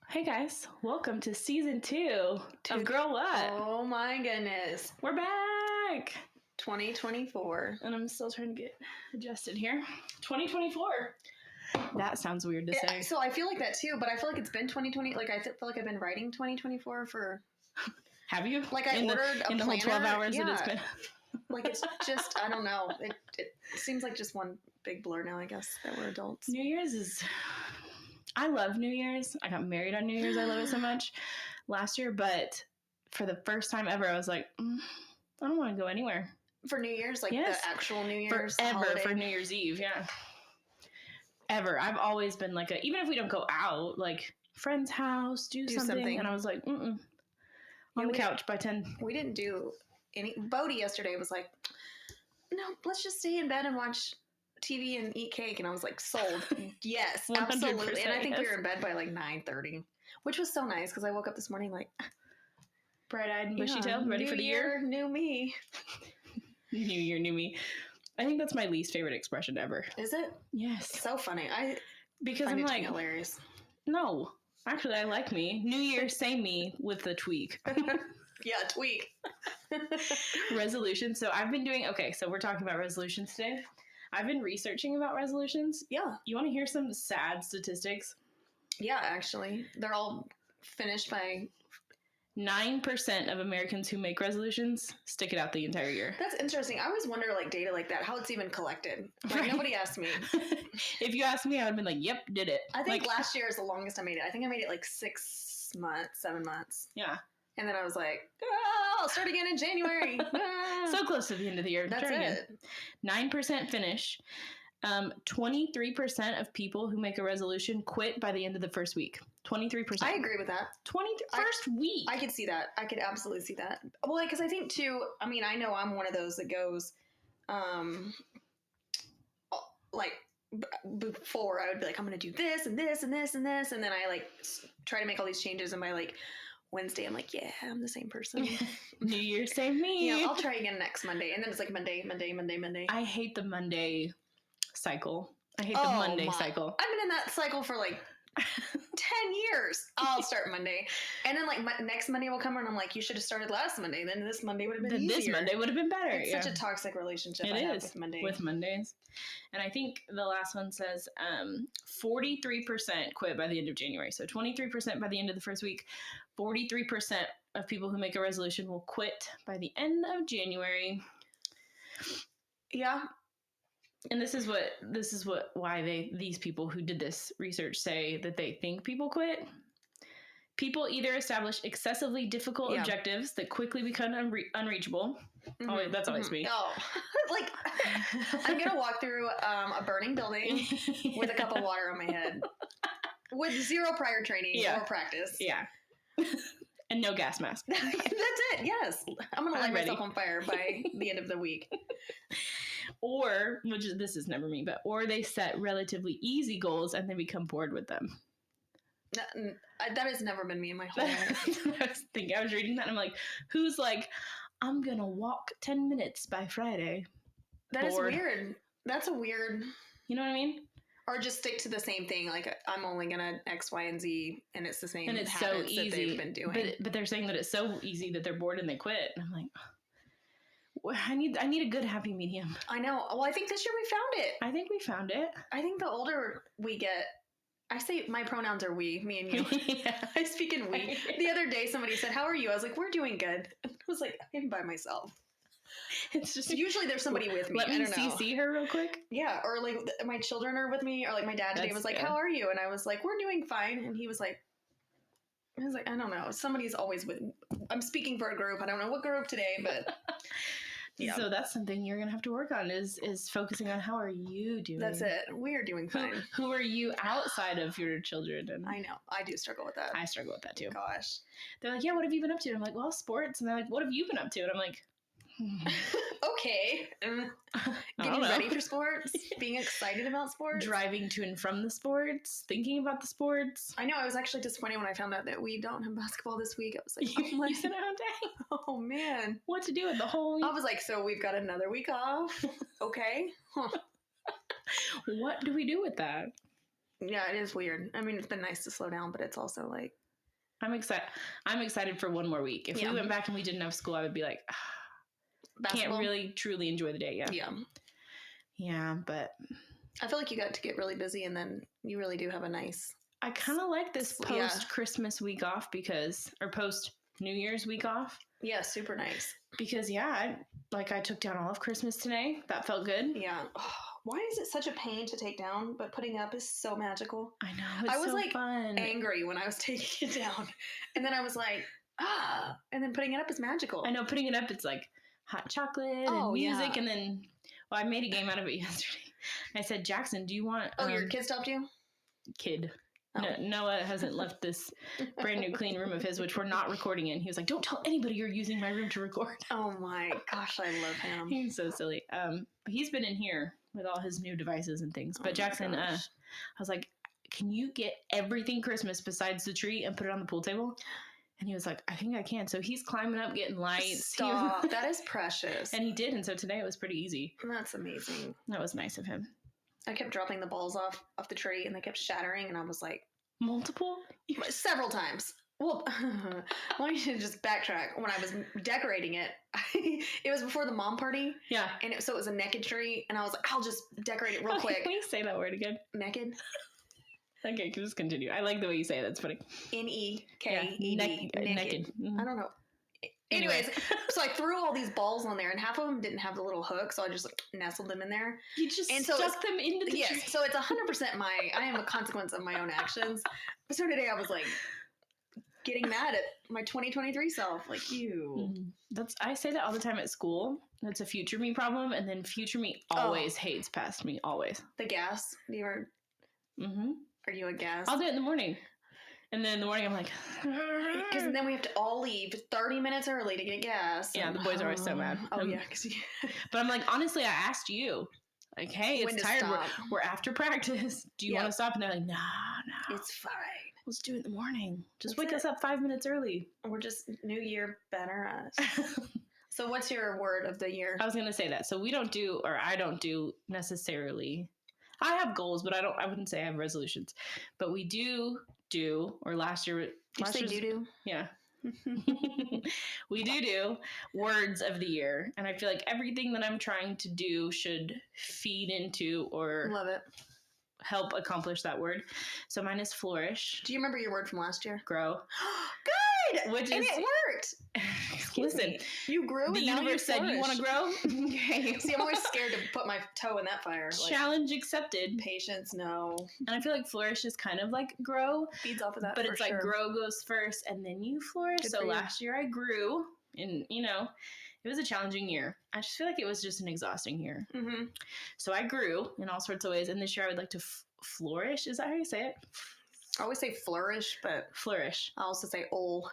Hey guys, welcome to season 2 of Girl What? Oh my goodness. We're back! 2024. And I'm still trying to get adjusted here. 2024. That sounds weird to say. So I feel like that too, but I feel like it's been 2020. Like I feel like I've been writing 2024 for. Have you? Like I ordered in the whole 12 hours that it's been. Like it's just, I don't know. It seems like just one big blur now, I guess, that we're adults. New Year's is... I love New Year's. I got married on New Year's. I love it so much last year. But for the first time ever, I was like, I don't want to go anywhere. For New Year's? Like the actual New Year's Forever holiday? For New Year's Eve, yeah. Ever. I've always been like even if we don't go out, like friend's house, do something. And I was like, on the couch by 10. We didn't do any. Bodie yesterday was like, no, let's just stay in bed and watch TV and eat cake. And I was like, sold. Yes, absolutely. And I think we were in bed by like 9:30, which was so nice because I woke up this morning like bright-eyed and bushy-tailed, ready for the year. New me. New year, new me. I think that's my least favorite expression ever. Is it? Yes. So funny. Because I'm like hilarious. No, actually, I like me. New Year, same me with the tweak. Yeah, tweak. Resolution. So I've been doing. Okay, so we're talking about resolutions today. I've been researching about resolutions. Yeah. You want to hear some sad statistics? Yeah, actually. They're all finished by... 9% of Americans who make resolutions stick it out the entire year. That's interesting. I always wonder, like, data like that, how it's even collected. Like, right. Nobody asked me. If you asked me, I would have been like, yep, did it. I think last year is the longest I made it. I think I made it like 6 months, 7 months. Yeah. And then I was like, I'll start again in January. So close to the end of the year. That's it. 9% finish. 23% of people who make a resolution quit by the end of the first week. 23%. I agree with that. First week. I could see that. I could absolutely see that. Well, because I think too, I mean, I know I'm one of those that goes, like, before I would be like, I'm going to do this and this and this and this. And then I like try to make all these changes. And by like Wednesday, I'm like, yeah, I'm the same person. New Year, same me. Yeah, I'll try again next Monday. And then it's like Monday. I hate the Monday cycle. I hate the Monday cycle. I've been in that cycle for like 10 years. I'll start Monday. And then like next Monday will come and I'm like, you should have started last Monday. Then this Monday would have been easier. This Monday would have been better. It's such a toxic relationship I have with Monday. With Mondays. And I think the last one says 43% quit by the end of January. So 23% by the end of the first week. 43% of people who make a resolution will quit by the end of January. Yeah. And this is why these people who did this research say that they think people quit. People either establish excessively difficult objectives that quickly become unreachable. Mm-hmm. Oh, that's always me. Oh, like I'm gonna walk through a burning building with a cup of water on my head, with zero prior training or practice. Yeah. And no gas mask. That's it. Yes. I'm going to light myself on fire by the end of the week. Or, this is never me, or they set relatively easy goals and they become bored with them. That has never been me in my whole life. I was reading that and I'm like, who's like, I'm going to walk 10 minutes by Friday? That is weird. That's a weird... You know what I mean? Or just stick to the same thing. Like, I'm only going to X, Y, and Z, and it's the same and it's habits so easy that they've been doing. But they're saying that it's so easy that they're bored and they quit. And I'm like, I need a good happy medium. I know. Well, I think this year we found it. I think we found it. I think the older we get... I say my pronouns are we, me and you. Yeah. I speak in we. The other day somebody said, how are you? I was like, we're doing good. I was like, I'm by myself. It's just usually there's somebody with me. Let me CC her real quick. Yeah, or like my children are with me, or like my dad today was like, "How are you?" And I was like, "We're doing fine." And he was like, "I don't know. Somebody's always with." I'm speaking for a group. I don't know what group today, but yeah. So that's something you're gonna have to work on is focusing on how are you doing. That's it. We are doing fine. Who are you outside of your children? And I know. I do struggle with that. I struggle with that too. Gosh. They're like, "Yeah, what have you been up to?" And I'm like, "Well, sports." And they're like, "What have you been up to?" And I'm like. Okay. Getting ready for sports, being excited about sports, driving to and from the sports, thinking about the sports. I know. I was actually disappointed when I found out that we don't have basketball this week. I was like, you said, "Oh dang, oh man, what to do with the whole week?" I was like, so we've got another week off. Okay. Huh. What do we do with that? Yeah, it is weird. I mean, it's been nice to slow down, but it's also like I'm excited for one more week. If we went back and we didn't have school, I would be like, can't really truly enjoy the day. Yeah, but I feel like you got to get really busy, and then you really do have a nice. I kind of like this post Christmas week off or post New Year's week off. Yeah, super nice. Because I took down all of Christmas today. That felt good. Yeah. Oh, why is it such a pain to take down? But putting up is so magical. I know. I was so fun. Angry when I was taking it down, and then I was like, and then putting it up is magical. I know. Putting it up, it's like hot chocolate and music, and then I made a game out of it yesterday. I said, Jackson, do you want? Your kid stopped you? Kid. Oh. No, Noah hasn't left this brand new clean room of his, which we're not recording in. He was like, don't tell anybody you're using my room to record. Oh my gosh, I love him. He's so silly. He's been in here with all his new devices and things. But Jackson, I was like, can you get everything Christmas besides the tree and put it on the pool table? And he was like, I think I can. So he's climbing up, getting lights. Stop. That is precious. And he did. And so today it was pretty easy. That's amazing. That was nice of him. I kept dropping the balls off the tree and they kept shattering. And I was like... Multiple? Several times. Well, I want you to just backtrack. When I was decorating it, it was before the mom party. Yeah. And so it was a naked tree. And I was like, I'll just decorate it real quick. Can you say that word again? Naked. Okay, just continue. I like the way you say it. That's funny. N-E-K-E-D. Naked. Mm-hmm. I don't know. Anyways, so I threw all these balls on there, and half of them didn't have the little hook, so I just nestled them in there. You just stuck them into the tree. So it's 100% I am a consequence of my own actions. So today I was like getting mad at my 2023 self, like you. I say that all the time at school. That's a future me problem, and then future me always hates past me, always. The gas? Do you ever... Are you a gas? I'll do it in the morning. And then in the morning, I'm like... Because then we have to all leave 30 minutes early to get gas. Yeah, the boys are always so mad. Oh, yeah. But I'm like, honestly, I asked you. Like, hey, it's tired. We're after practice. Do you want to stop? And they're like, no. It's fine. Let's do it in the morning. Just wake us up 5 minutes early. We're just New Year better us. So what's your word of the year? I was going to say that. So I don't do necessarily... I have goals, but I wouldn't say I have resolutions. But we do, or last year... Yeah. We do words of the year. And I feel like everything that I'm trying to do should feed into or... Love it. Help accomplish that word. So mine is flourish. Do you remember your word from last year? Grow. Good! And it worked! Listen, you grew the universe said you want to grow? Okay. See, I'm always scared to put my toe in that fire. Challenge accepted. Patience, no. And I feel like flourish is kind of like grow. Feeds off of that, but it's like grow goes first and then you flourish. So last year I grew and, it was a challenging year. I just feel like it was just an exhausting year. Mm-hmm. So I grew in all sorts of ways. And this year I would like to flourish. Is that how you say it? I always say flourish, but... Flourish. I also say oil.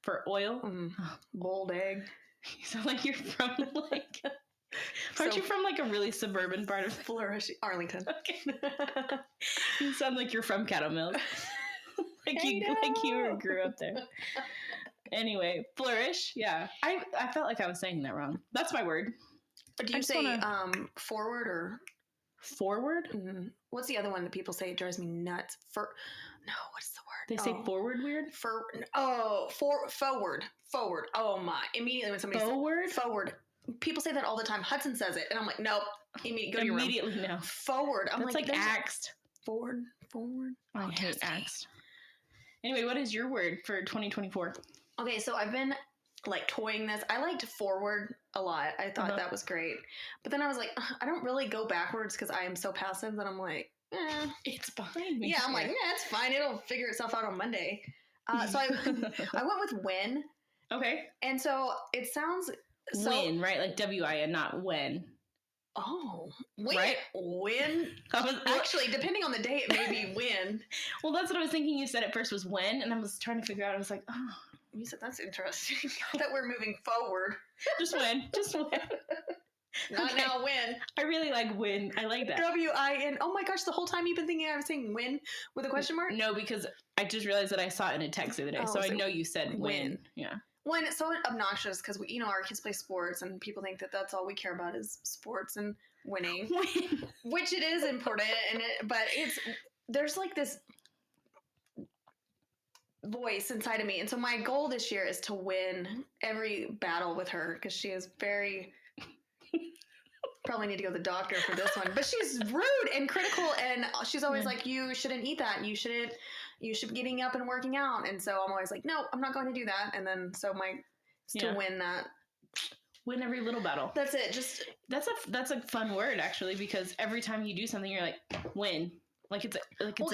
For oil? Boiled egg. You sound like you're from Aren't you from a really suburban part of... Flourish. Arlington. Okay. You sound like you're from Cattle Mills. you grew up there. Anyway, flourish. Yeah. I felt like I was saying that wrong. That's my word. Do you say forward or... Forward? Mm-hmm. What's the other one that people say? It drives me nuts. No, what's the word? They say forward weird? Forward. Forward. Oh my. Immediately when somebody says... Forward? People say that all the time. Hudson says it. And I'm like, nope. Immediately no. Forward. I'm like axed. Forward. I hate axed. Anyway, what is your word for 2024? Okay, so I've been toying this. I liked forward a lot. I thought that was great. But then I was like, I don't really go backwards because I am so passive that I'm like, it's fine. Yeah, I'm like, it's fine. It'll figure itself out on Monday. So I went with win. Okay. And so it sounds... win, right? Like W-I-N, not when. Oh, win. Right? Win. Actually, depending on the day, it may be win. Well, that's what I was thinking. You said at first was when, and I was trying to figure out. I was like, oh. You said that's interesting. That we're moving forward. Just win. Not now, win. I really like win. I like that. W-I-N. Oh my goch, the whole time you've been thinking I was saying win with a question mark? No, because I just realized that I saw it in a text the other day, so I know you said win. Yeah. When it's so obnoxious because our kids play sports and people think that that's all we care about is sports and winning, which it is important. But there's like this voice inside of me. And so my goal this year is to win every battle with her because she is very... Probably need to go to the doctor for this one. But she's rude and critical, and she's always like, you shouldn't eat that. You should be getting up and working out. And so I'm always like, no, I'm not going to do that. And then so to win that. Win every little battle. That's it. Just that's a fun word actually, because every time you do something you're like, win. Like it's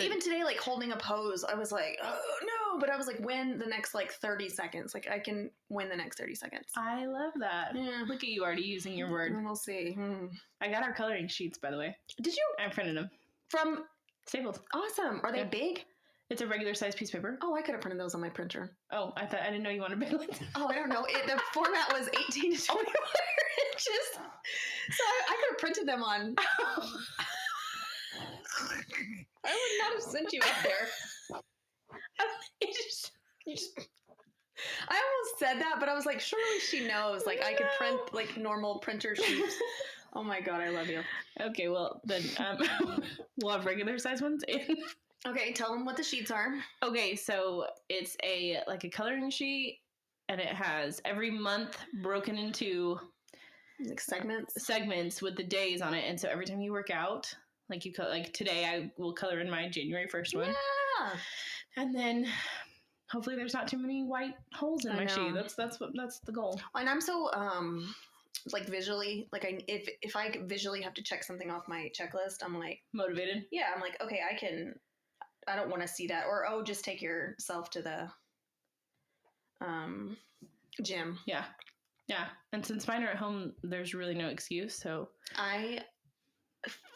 even today, like holding a pose, I was like, oh no, but I was like, win the next like 30 seconds. Like I can win the next 30 seconds. I love that. Yeah. Look at you already using your word. We'll see. I got our coloring sheets, by the way. Did you? I printed them. From Staples. Awesome. Are they big? It's a regular size piece of paper. Oh, I could have printed those on my printer. Oh, I didn't know you wanted big ones. Oh, I don't know. The format was 18 to 24 inches. So I could have printed them on. I would not have sent you up there. I almost said that, but I was like, surely she knows. Like, I could print like normal printer sheets. Oh my God, I love you. Okay, well then we'll have regular size ones in. Okay, tell them what the sheets are. Okay, so it's a coloring sheet, and it has every month broken into like segments with the days on it, and so every time you work out. Like today, I will color in my January 1st one. Yeah. And then hopefully there's not too many white holes in my sheet. That's the goal. And I'm so like visually, like if I visually have to check something off my checklist, I'm like motivated. Yeah, I'm like, okay, I don't want to see that, or just take yourself to the gym. Yeah. Yeah. And since mine are at home, there's really no excuse. So I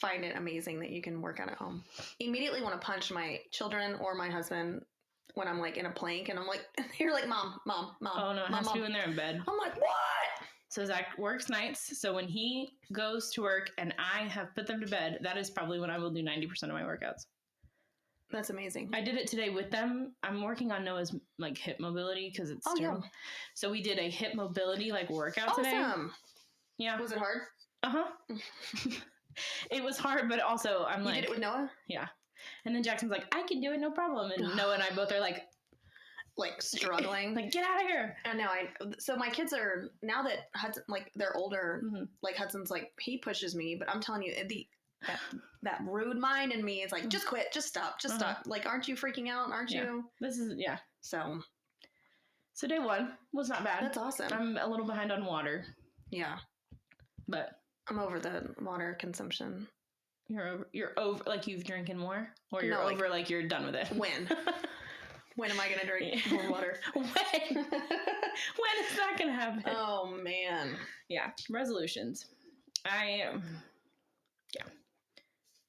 find it amazing that you can work out at home. Immediately want to punch my children or my husband when I'm like in a plank and I'm like, you're like, mom. Oh no, it has to be when they're in bed. I'm like, what? So Zach works nights. So when he goes to work and I have put them to bed, that is probably when I will do 90% of my workouts. That's amazing. I did it today with them. I'm working on Noah's like hip mobility because it's terrible. Yeah. So we did a hip mobility like workout today. Awesome. Yeah. Was it hard? Uh-huh. It was hard, but also I'm like... You did it with Noah? Yeah. And then Jackson's like, I can do it, no problem. And Noah and I both are like struggling. Like, get out of here. And now so my kids are, now that Hudson, like they're older, like Hudson's like, he pushes me, but I'm telling you, that rude mind in me is like, just quit, just stop. Like, aren't you freaking out? Aren't you? This is, So day one was not bad. That's awesome. I'm a little behind on water. Yeah. But I'm over the water consumption. You're over, like you've drinking more? Or you're over, like you're done with it? When? When am I going to drink more water? When is that going to happen? Oh, man. Yeah. Resolutions.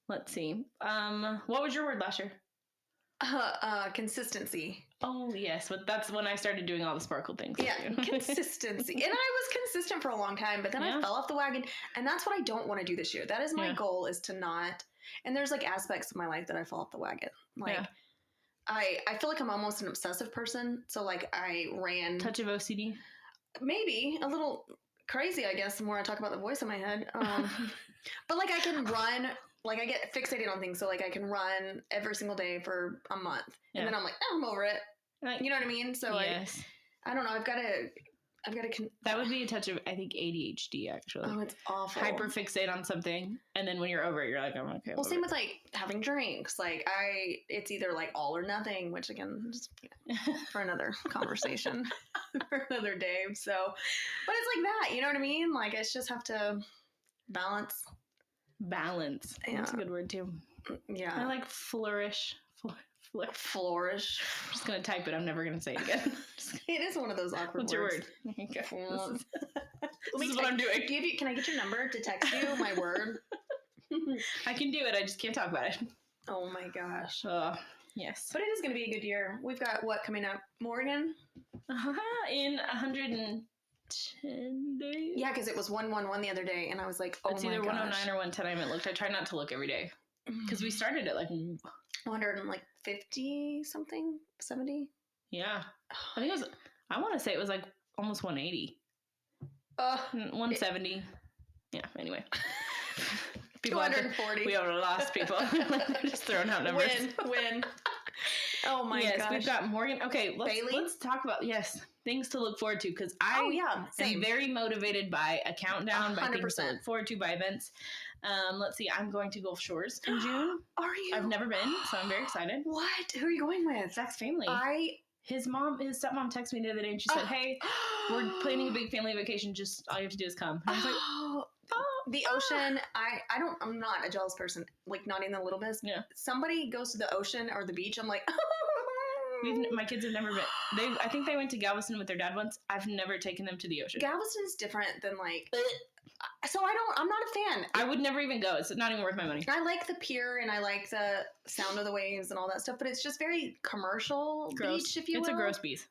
Let's see. What was your word last year? Consistency. Oh, yes. But that's when I started doing all the sparkle things. Yeah, consistency. And I was consistent for a long time, but then I fell off the wagon. And that's what I don't want to do this year. That is my goal, is to not. And there's like aspects of my life that I fall off the wagon. Like, I feel like I'm almost an obsessive person. So like I ran. Touch of OCD? Maybe. A little crazy, I guess, the more I talk about the voice in my head. But like I can run. Like, I get fixated on things, so, like, I can run every single day for a month. And then I'm like, I'm over it. You know what I mean? So, yes. I don't know. I've got to... That would be a touch of, I think, ADHD, actually. Oh, it's awful. Hyperfixate on something, and then when you're over it, you're like, I'm okay. Well, same with, like, having drinks. Like, it's either, like, all or nothing, which, again, just for another conversation, for another day. So, but it's like that, you know what I mean? Like, I just have to balance. Yeah. That's a good word, too. Yeah. I like flourish. Flourish. I'm just going to type it. I'm never going to say it again. It is one of those awkward words. What's your word? This is what I'm doing. Can I get your number to text you my word? I can do it. I just can't talk about it. Oh my gosh. Yes. But it is going to be a good year. We've got what coming up? Morgan? In 110 days? Yeah, because it was 111 the other day, and I was like, oh my gosh. It's either 109 or 110. I haven't looked. I try not to look every day. Because we started at like 150 something, 70. Yeah, I think it was. I want to say it was like almost 180. 170. Yeah. Anyway, 240. We have lost people. They're just throwing out numbers. Win. Oh my gosh. Yes, we've got Morgan. Okay, let's talk about, things to look forward to, because I am very motivated by a countdown, 100%. By things to look forward to, by events. Let's see, I'm going to Gulf Shores in June. Are you? I've never been, so I'm very excited. What? Who are you going with? Zach's family. His stepmom texted me the other day and she said, hey, we're planning a big family vacation. Just all you have to do is come. And I was like, the ocean. I'm not a jealous person. Like, not even a little bit. Yeah. Somebody goes to the ocean or the beach. I'm like, my kids have never been. I think they went to Galveston with their dad once. I've never taken them to the ocean. Galveston's different than like. So I'm not a fan. I would never even go. It's not even worth my money. I like the pier and I like the sound of the waves and all that stuff, but it's just very commercial beach, if you will. It's a gross beach.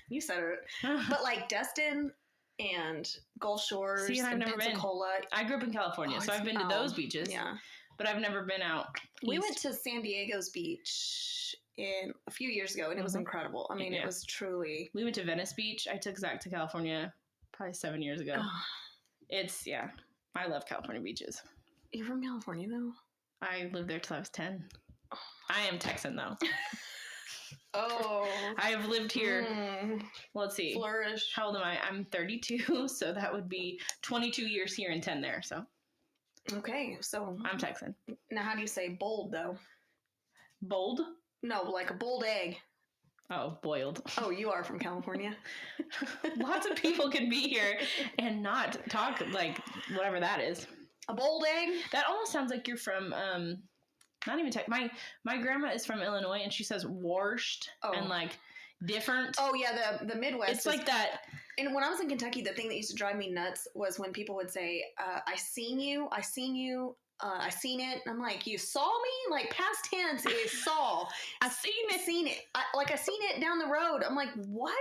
You said it. But like Destin and Gulf Shores and Pensacola. I grew up in California, so I've been to those beaches. Yeah. But I've never been out east. We went to San Diego's beach a few years ago, and it was incredible. I mean, it was truly... We went to Venice Beach. I took Zach to California probably 7 years ago. I love California beaches. You're from California, though? I lived there till I was 10. I am Texan, though. Oh. I have lived here. Let's see. Flourish. How old am I? I'm 32, so that would be 22 years here and 10 there, so. Okay, so. I'm Texan. Now, how do you say bold, though? Bold? No, like a boiled egg. Oh, boiled. Oh, you are from California. Lots of people can be here and not talk like whatever that is. A boiled egg? That almost sounds like you're from, not even my grandma is from Illinois and she says warshed and like different. Oh yeah, the Midwest. It's like that. And when I was in Kentucky, the thing that used to drive me nuts was when people would say, I seen you, I seen it. And I'm like, you saw me? Like, past tense is saw. I seen it. I seen it down the road. I'm like, what?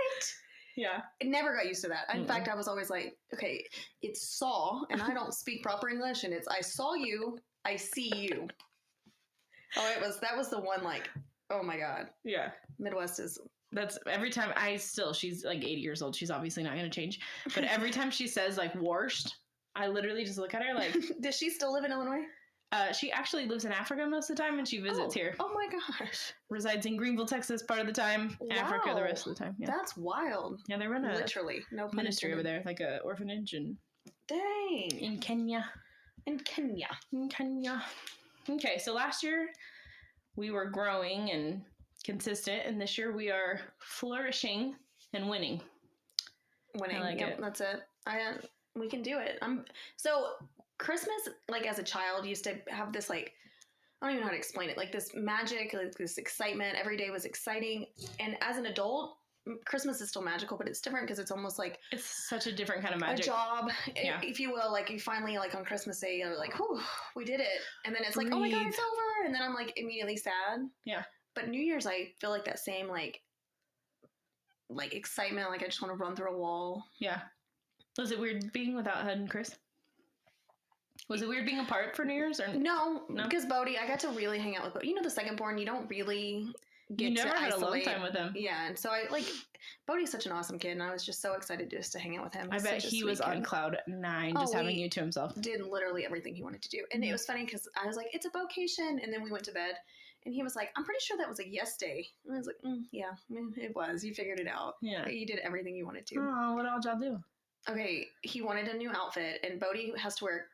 Yeah. I never got used to that. In fact, I was always like, okay, it's saw, and I don't speak proper English, and it's I saw you, I see you. Oh, that was the one, like, oh my God. Yeah. Midwest is... That's every time she's like 80 years old. She's obviously not going to change. But every time she says like warshed, I literally just look at her like... Does she still live in Illinois? She actually lives in Africa most of the time and she visits here. Oh my gosh. Resides in Greenville, Texas part of the time. Wow. Africa the rest of the time. Yeah. That's wild. Yeah, they run a literally no ministry over there, like a orphanage and dang. In Kenya. Okay, so last year we were growing and consistent, and this year we are flourishing and winning. Winning. Like yep, that's it. We can do it. So Christmas, like as a child, used to have this like, I don't even know how to explain it, like this magic, like this excitement. Every day was exciting. And as an adult, Christmas is still magical, but it's different because it's almost like it's such a different kind of magic. A job, if you will. Like you finally, like on Christmas Day, you're like, "Whew, we did it!" And then it's like, "Oh my God, it's over!" And then I'm like immediately sad. Yeah. But New Year's, I feel like that same like excitement. Like I just want to run through a wall. Yeah. Was it weird being without Hud and Chris? Was it weird being apart for New Year's? Or no? Because Bodie, I got to really hang out with Bodie. You know, the second born, you don't really get to had isolate. a long time with him. Yeah, and so Bodie's such an awesome kid, and I was just so excited just to hang out with him. I bet he was on cloud 9, just having you to himself. Did literally everything he wanted to do. And it was funny because I was like, it's a vocation, and then we went to bed, and he was like, I'm pretty sure that was a yes day. And I was like, yeah, it was. You figured it out. Yeah. You did everything you wanted to. Oh, what all y'all do? Okay, he wanted a new outfit, and Bodie has to wear...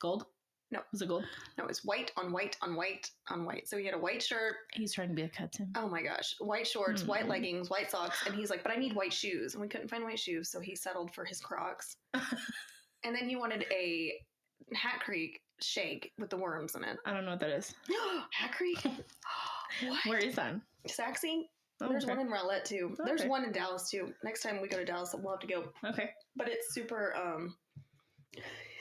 Gold? No. Was it gold? No, it's white on white on white on white. So he had a white shirt. He's trying to be a Cutson. Oh my gosh. White shorts, white leggings, white socks. And he's like, but I need white shoes. And we couldn't find white shoes. So he settled for his Crocs. And then he wanted a Hat Creek shake with the worms in it. I don't know what that is. Hat Creek? What? Where is that? Saxy? Oh, there's one in Rowlett too. Okay. There's one in Dallas too. Next time we go to Dallas, we'll have to go. Okay. But it's super,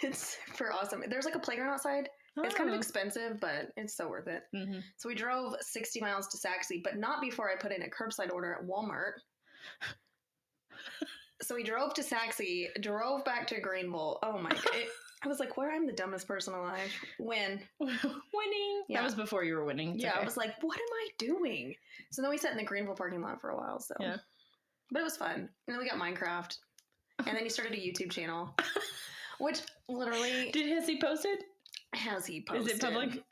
it's super awesome. There's like a playground outside. It's kind of expensive, but it's so worth it. Mm-hmm. So we drove 60 miles to Saxy, but not before I put in a curbside order at Walmart. So we drove to Saxy, drove back to Greenville. Oh my God. I was like, I'm the dumbest person alive. Winning. Yeah. That was before you were winning. It's okay. I was like, what am I doing? So then we sat in the Greenville parking lot for a while. So, yeah. But it was fun. And then we got Minecraft. And then he started a YouTube channel. Which literally... Has he posted? Has he posted? Is it public?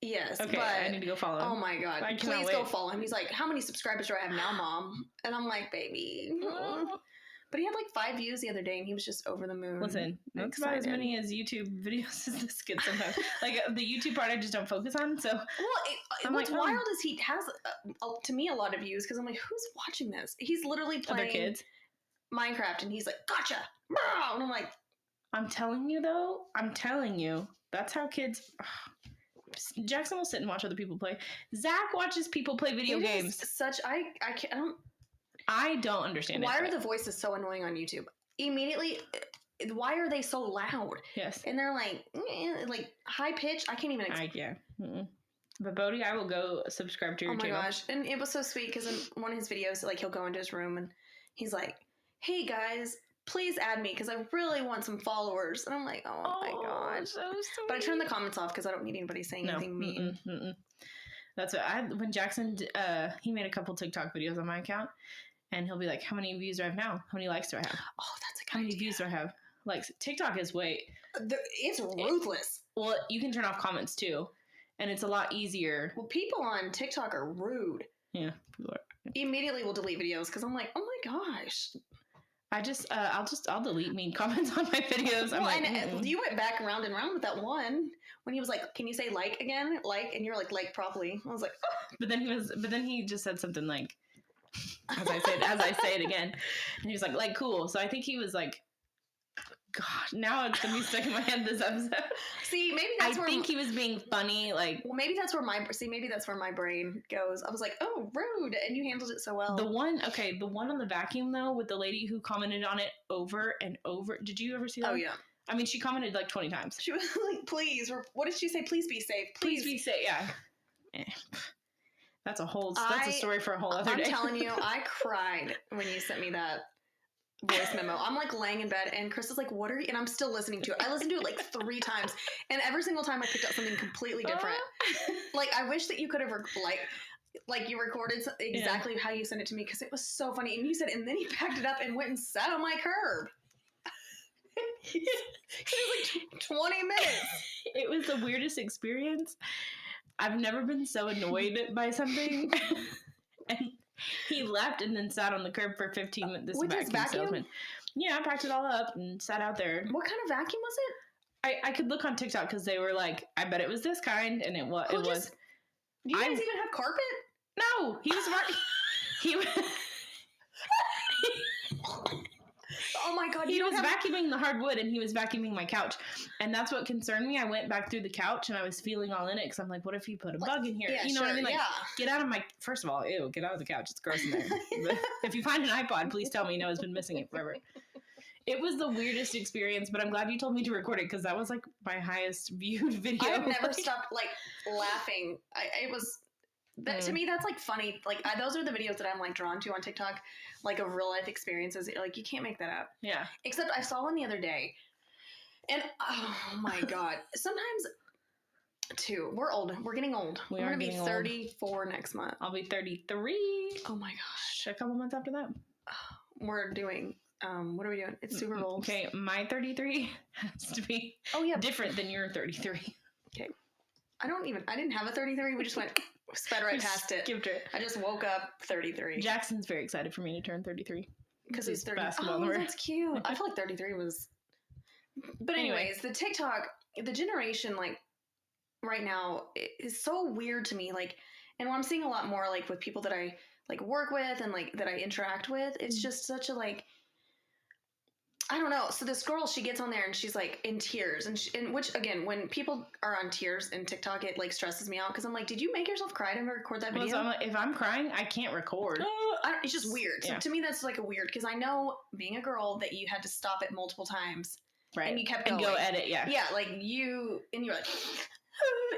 Yes. Okay, but, I need to go follow him. Oh my God. Please go follow him. He's like, how many subscribers do I have now, Mom? And I'm like, baby. But he had like 5 views the other day, and he was just over the moon. Listen, that's about as many as YouTube videos as this kid sometimes. Like the YouTube part, I just don't focus on. So, what's wild is he has, to me, a lot of views because I'm like, who's watching this? He's literally playing other kids. Minecraft, and he's like, gotcha, and I'm like, I'm telling you though, that's how kids. Jackson will sit and watch other people play. Zach watches people play video games. I don't understand why are the voices so annoying on YouTube? Immediately, why are they so loud? Yes. And they're like high pitched. I can't even explain. But Bodhi, I will go subscribe to your channel. Oh my gosh. And it was so sweet because in one of his videos, like, he'll go into his room and he's like, hey guys, please add me because I really want some followers. And I'm like, oh my gosh. So sweet. But I turn the comments off because I don't need anybody saying anything mean. That's what when Jackson, he made a couple TikTok videos on my account. And he'll be like, how many views do I have now? How many likes do I have? Oh, that's a good How many views do I have? Likes. TikTok is it's ruthless. Well, you can turn off comments too. And it's a lot easier. Well, people on TikTok are rude. Yeah. People are. Immediately will delete videos because I'm like, oh my gosh. I'll delete mean comments on my videos. I'm like, you went back round and round with that one when he was like, can you say like again? Like, and you're like properly. I was like, oh. But then he just said something like, as I say it again, and he was like cool. So I think he was like, God, now it's gonna be stuck in my head this episode. See, maybe that's I think he was being funny. Like, well, maybe that's where my brain goes. I was like, oh, rude, and you handled it so well. The one on the vacuum though, with the lady who commented on it over and over. Did you ever see that? Oh yeah. I mean, she commented like 20 times. She was like, please, or what did she say? Please be safe. Please be safe. Yeah. That's a story for a whole other day. I'm telling you, I cried when you sent me that voice memo. I'm like laying in bed and Chris is like, what are you? And I'm still listening to it. I listened to it like 3 times. And every single time I picked up something completely different. Like, I wish that you could have, like you recorded exactly how you sent it to me because it was so funny. And you said, and then he packed it up and went and sat on my curb. It was like 20 minutes. It was the weirdest experience. I've never been so annoyed by something. And he left and then sat on the curb for 15 minutes. This With his vacuum? Salesman. Yeah, I packed it all up and sat out there. What kind of vacuum was it? I could look on TikTok because they were like, I bet it was this kind, and it was. Do you guys even have carpet? No, he was right. He was. Oh my God! He was vacuuming the hardwood and he was vacuuming my couch, and that's what concerned me. I went back through the couch and I was feeling all in it because I'm like, what if you put a bug in here? Yeah, you know what I mean? Like, get out of my. First of all, ew, get out of the couch. It's gross in there. But if you find an iPod, please tell me. Noah's been missing it forever. It was the weirdest experience, but I'm glad you told me to record it because that was like my highest viewed video. I've never stopped like laughing. It was. To me, that's like funny. Like those are the videos that I'm like drawn to on TikTok, like of real life experiences. Like you can't make that up. Yeah. Except I saw one the other day, and oh my God! Sometimes, we're old. We're getting old. We're gonna be 34 next month. I'll be 33. Oh my gosh! A couple months after that. We're doing. What are we doing? It's Super Bowl. Okay, my 33 has to be. Different than your 33. Okay. I didn't have a 33. We just sped right past it. I just woke up 33. Jackson's very excited for me to turn 33. Because he's 30. Oh, that's cute. I feel like 33 was... But anyways, the TikTok, the generation, like, right now is so weird to me. Like, and what I'm seeing a lot more, like, with people that I, like, work with and, like, that I interact with, it's just such a, like... I don't know. So this girl, she gets on there and she's like in tears, and which again, when people are on tears in TikTok, it like stresses me out because I'm like, did you make yourself cry to record that video? So I'm like, if I'm crying, I can't record. It's just weird. So to me, that's like a weird because I know being a girl that you had to stop it multiple times, right? And you kept going. And go edit, yeah, like you're like,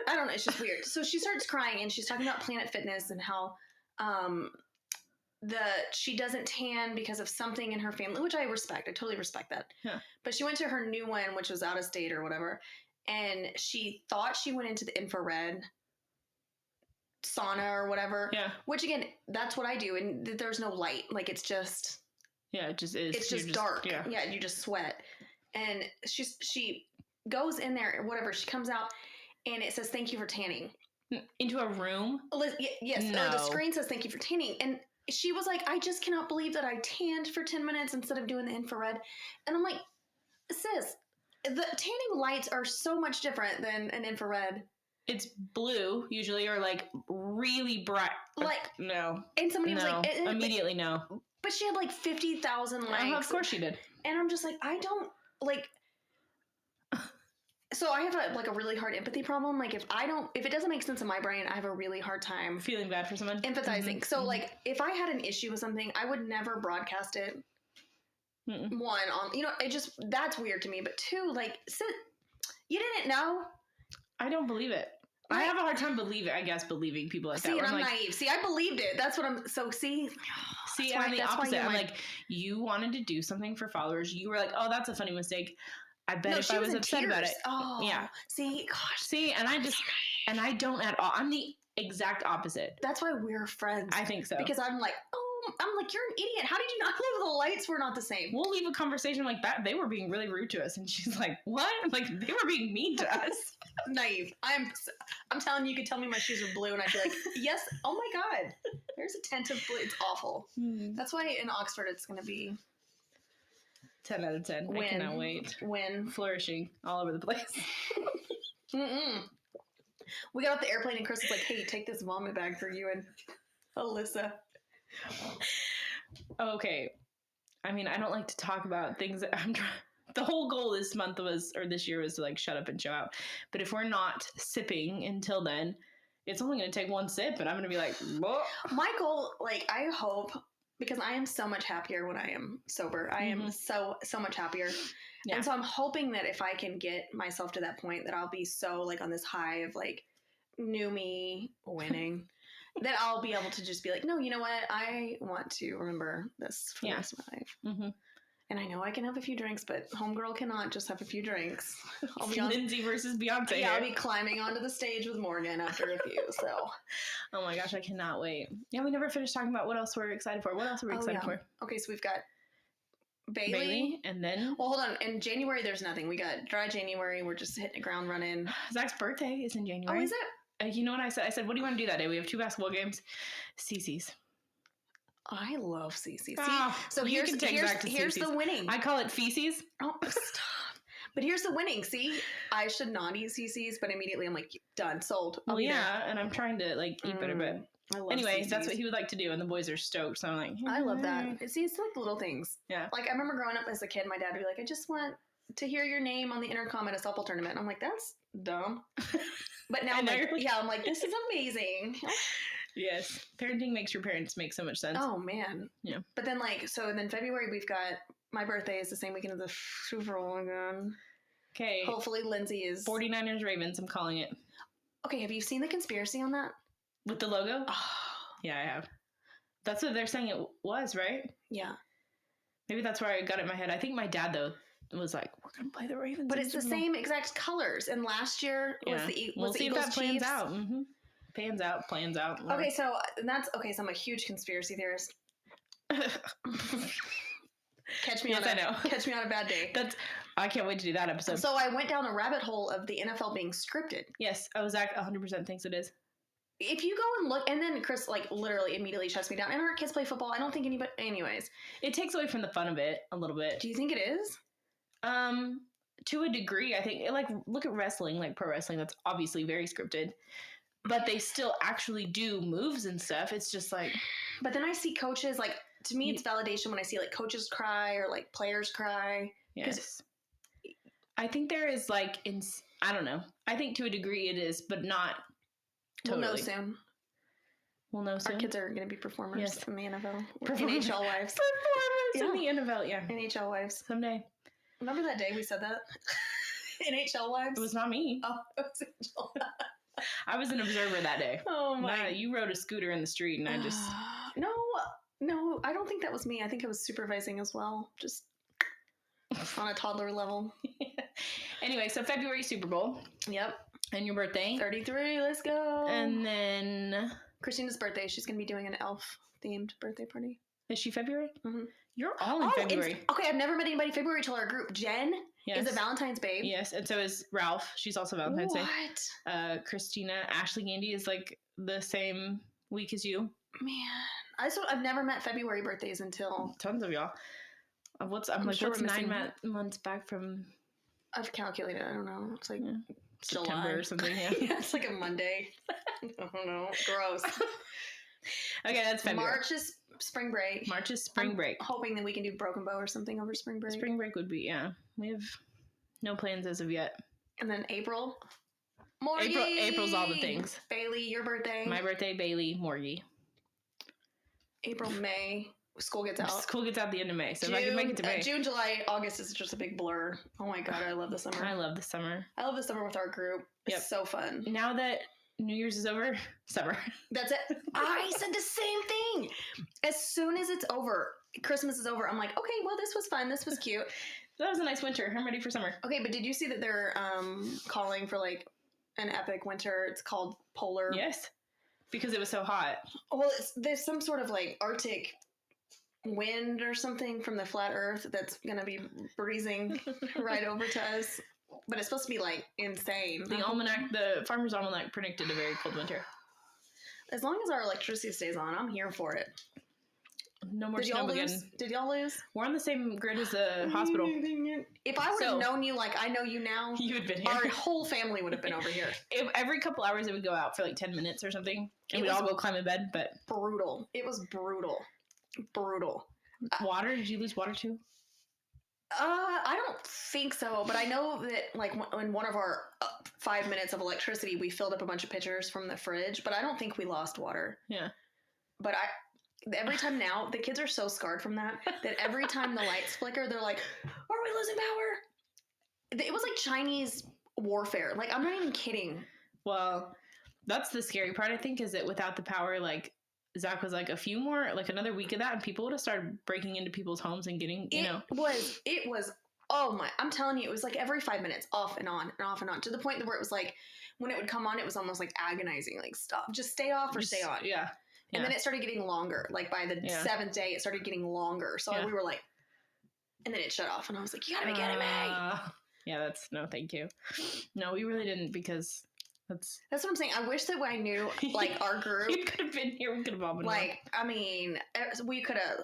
I don't know. It's just weird. So she starts crying and she's talking about Planet Fitness and how, she doesn't tan because of something in her family, which I respect. I totally respect that. Yeah. But she went to her new one, which was out of state or whatever, and she thought she went into the infrared sauna or whatever. Yeah. Which again, that's what I do, and there's no light. Like it's just. Yeah, it just is. It's just dark. Yeah. You just sweat. and she goes in there or whatever. She comes out and it says, "Thank you for tanning." Into a room? Yes. No. Or the screen says, "Thank you for tanning." And she was like, "I just cannot believe that I tanned for 10 minutes instead of doing the infrared." And I'm like, sis, the tanning lights are so much different than an infrared. It's blue usually, or like really bright. Like, no. And somebody was like, immediately no. But she had like 50,000 likes. Of course she did. And I'm just like, I don't like. So I have a really hard empathy problem. Like if it doesn't make sense in my brain, I have a really hard time feeling bad for someone, empathizing. Mm-hmm. So like if I had an issue with something, I would never broadcast it. Mm-mm. One, on it just, that's weird to me. But two, like, you didn't know. I don't believe it. Like, I have a hard time believing people like that. See, and I'm naive. See, I believed it. That's what I'm. So see, I'm the opposite. I'm like, you wanted to do something for followers. You were like, oh, that's a funny mistake. I bet if I was upset about it. Oh, yeah. See, gosh. See, and I don't at all. I'm the exact opposite. That's why we're friends. I think so. Because I'm like, you're an idiot. How did you not know the lights were not the same? We'll leave a conversation like that. They were being really rude to us. And she's like, what? I'm like, they were being mean to us. Naive. I'm telling you could tell me my shoes are blue and I'd be like, yes. Oh my God. There's a tint of blue. It's awful. That's why in Oxford it's going to be 10 out of 10. I cannot wait. Flourishing all over the place. We got off the airplane and Chris was like, hey, take this vomit bag for you and Alyssa. Okay. I mean, I don't like to talk about things that I'm trying. The whole goal this year was to like shut up and show out. But if we're not sipping until then, it's only going to take one sip and I'm going to be like, whoa. My goal, like, I hope, because I am so much happier when I am sober. I am so much happier. Yeah. And so I'm hoping that if I can get myself to that point that I'll be so like on this high of like new me winning. That I'll be able to just be like, no, you know what? I want to remember this for the rest of my life. Mm-hmm. And I know I can have a few drinks, but homegirl cannot just have a few drinks. I'll be Lindsay versus Beyonce. Yeah, I'll be climbing onto the stage with Morgan after a few. So, oh my gosh, I cannot wait. Yeah, we never finished talking about what else we're excited for. What else are we excited for? Okay, so we've got Bailey, and then hold on. In January, there's nothing. We got dry January. We're just hitting the ground running. Zach's birthday is in January. Oh, is it? You know what I said? I said, what do you want to do that day? We have 2 basketball games. CC's. I love CC's. So here's the winning. I call it feces. Oh, stop. But here's the winning. See, I should not eat CC's, but immediately I'm like, done, sold. Well, yeah, and I'm trying to like eat better, but anyway, that's what he would like to do, and the boys are stoked. So I'm like, I love that. See, it's like little things. Yeah. Like I remember growing up as a kid, my dad would be like, I just want to hear your name on the intercom at a softball tournament. And I'm like, that's dumb. But now I'm like, this is amazing. Yes. Parenting makes your parents make so much sense. Oh, man. Yeah. But then then February we've got, my birthday is the same weekend as the Super Bowl again. Okay. Hopefully Lindsay is. 49ers Ravens, I'm calling it. Okay, have you seen the conspiracy on that? With the logo? Oh. Yeah, I have. That's what they're saying it was, right? Yeah. Maybe that's where I got it in my head. I think my dad, though, was like, we're going to play the Ravens. But it's the same exact colors. And last year was the Eagles. We'll see if that plans out. Mm-hmm. Plans out. Okay, so I'm a huge conspiracy theorist. Catch me on a bad day. I can't wait to do that episode. So I went down a rabbit hole of the NFL being scripted. Yes. Zach 100% thinks it is. If you go and look, and then Chris like literally immediately shuts me down. And our kids play football. I don't think anybody. Anyways, it takes away from the fun of it a little bit. Do you think it is? To a degree, I think. Like, look at wrestling, like pro wrestling. That's obviously very scripted, but they still actually do moves and stuff. It's just like. But then I see coaches like. To me, it's validation when I see like coaches cry or like players cry. Yes. I think there is like I don't know. I think to a degree it is, but not. Totally. We'll know soon. Our kids are going to be performers in the NFL. NHL wives. Performers in the NFL, yeah. NHL wives. Someday. Remember that day we said that? NHL wives? It was not me. Oh, it was Angel. I was an observer that day. Oh, my. You rode a scooter in the street and I just... No, I don't think that was me. I think I was supervising as well. Just on a toddler level. Anyway, so February Super Bowl. Yep. And your birthday. 33, let's go. And then... Christina's birthday. She's going to be doing an elf-themed birthday party. Is she February? Mm-hmm. You're all in February. Okay, I've never met anybody February till our group. Jen Yes. Is it Valentine's Babe? Yes, and so is Ralph. She's also Valentine's Day. What? Christina Ashley Gandy is like the same week as you. Man, I've never met February birthdays until tons of y'all. I'm like, sure what's 9 months back from? I've calculated. I don't know. It's like September or something. Yeah. Yeah, it's like a Monday. I don't know. Gross. Okay, that's February. March is spring break. I'm hoping that we can do Broken Bow or something over spring break. Spring break would be, yeah. We have no plans as of yet. And then April. Morgie! April's all the things. Bailey, your birthday. My birthday, Bailey, Morgie. April, May. School gets out. School gets out the end of May, so June, if I can make it to May. June, July, August is just a big blur. Oh my God, I love the summer. I love the summer. I love the summer with our group. It's so fun. Now that New Year's is over, summer. That's it. I said the same thing. As soon as it's over, Christmas is over, I'm like, okay, well, this was fun. This was cute. That was a nice winter. I'm ready for summer. Okay, but did you see that they're calling for like an epic winter? It's called polar. Yes, because it was so hot. Well, there's some sort of like Arctic wind or something from the flat Earth that's gonna be breezing right over to us. But it's supposed to be like insane. The Farmer's Almanac predicted a very cold winter. As long as our electricity stays on, I'm here for it. No more snow again. Did y'all lose? We're on the same grid as the hospital. If I would have known you like I know you now, you would have been here. Our whole family would have been over here. Every couple hours, it would go out for like 10 minutes or something, and we'd all go climb in bed. But brutal. It was brutal. Water? Did you lose water too? I don't think so, but I know that like in one of our 5 minutes of electricity, we filled up a bunch of pitchers from the fridge, but I don't think we lost water. Yeah. But every time now, the kids are so scarred from that every time the lights flicker, they're like, are we losing power? It was like Chinese warfare. Like, I'm not even kidding. Well, that's the scary part, I think, is that without the power, like, Zach was like another week of that, and people would have started breaking into people's homes and getting, It was, oh my, I'm telling you, it was like every 5 minutes, off and on and off and on, to the point where it was like, when it would come on, it was almost like agonizing, like, stop, just stay off or stay on. Yeah. And then it started getting longer. Like by the 7th day, it started getting longer. So we were like, and then it shut off, and I was like, you gotta be kidding me. Yeah, no, thank you. No, we really didn't, because that's what I'm saying. I wish that I knew, like, our group. You could have been here. We could have all been like, I mean, we could have,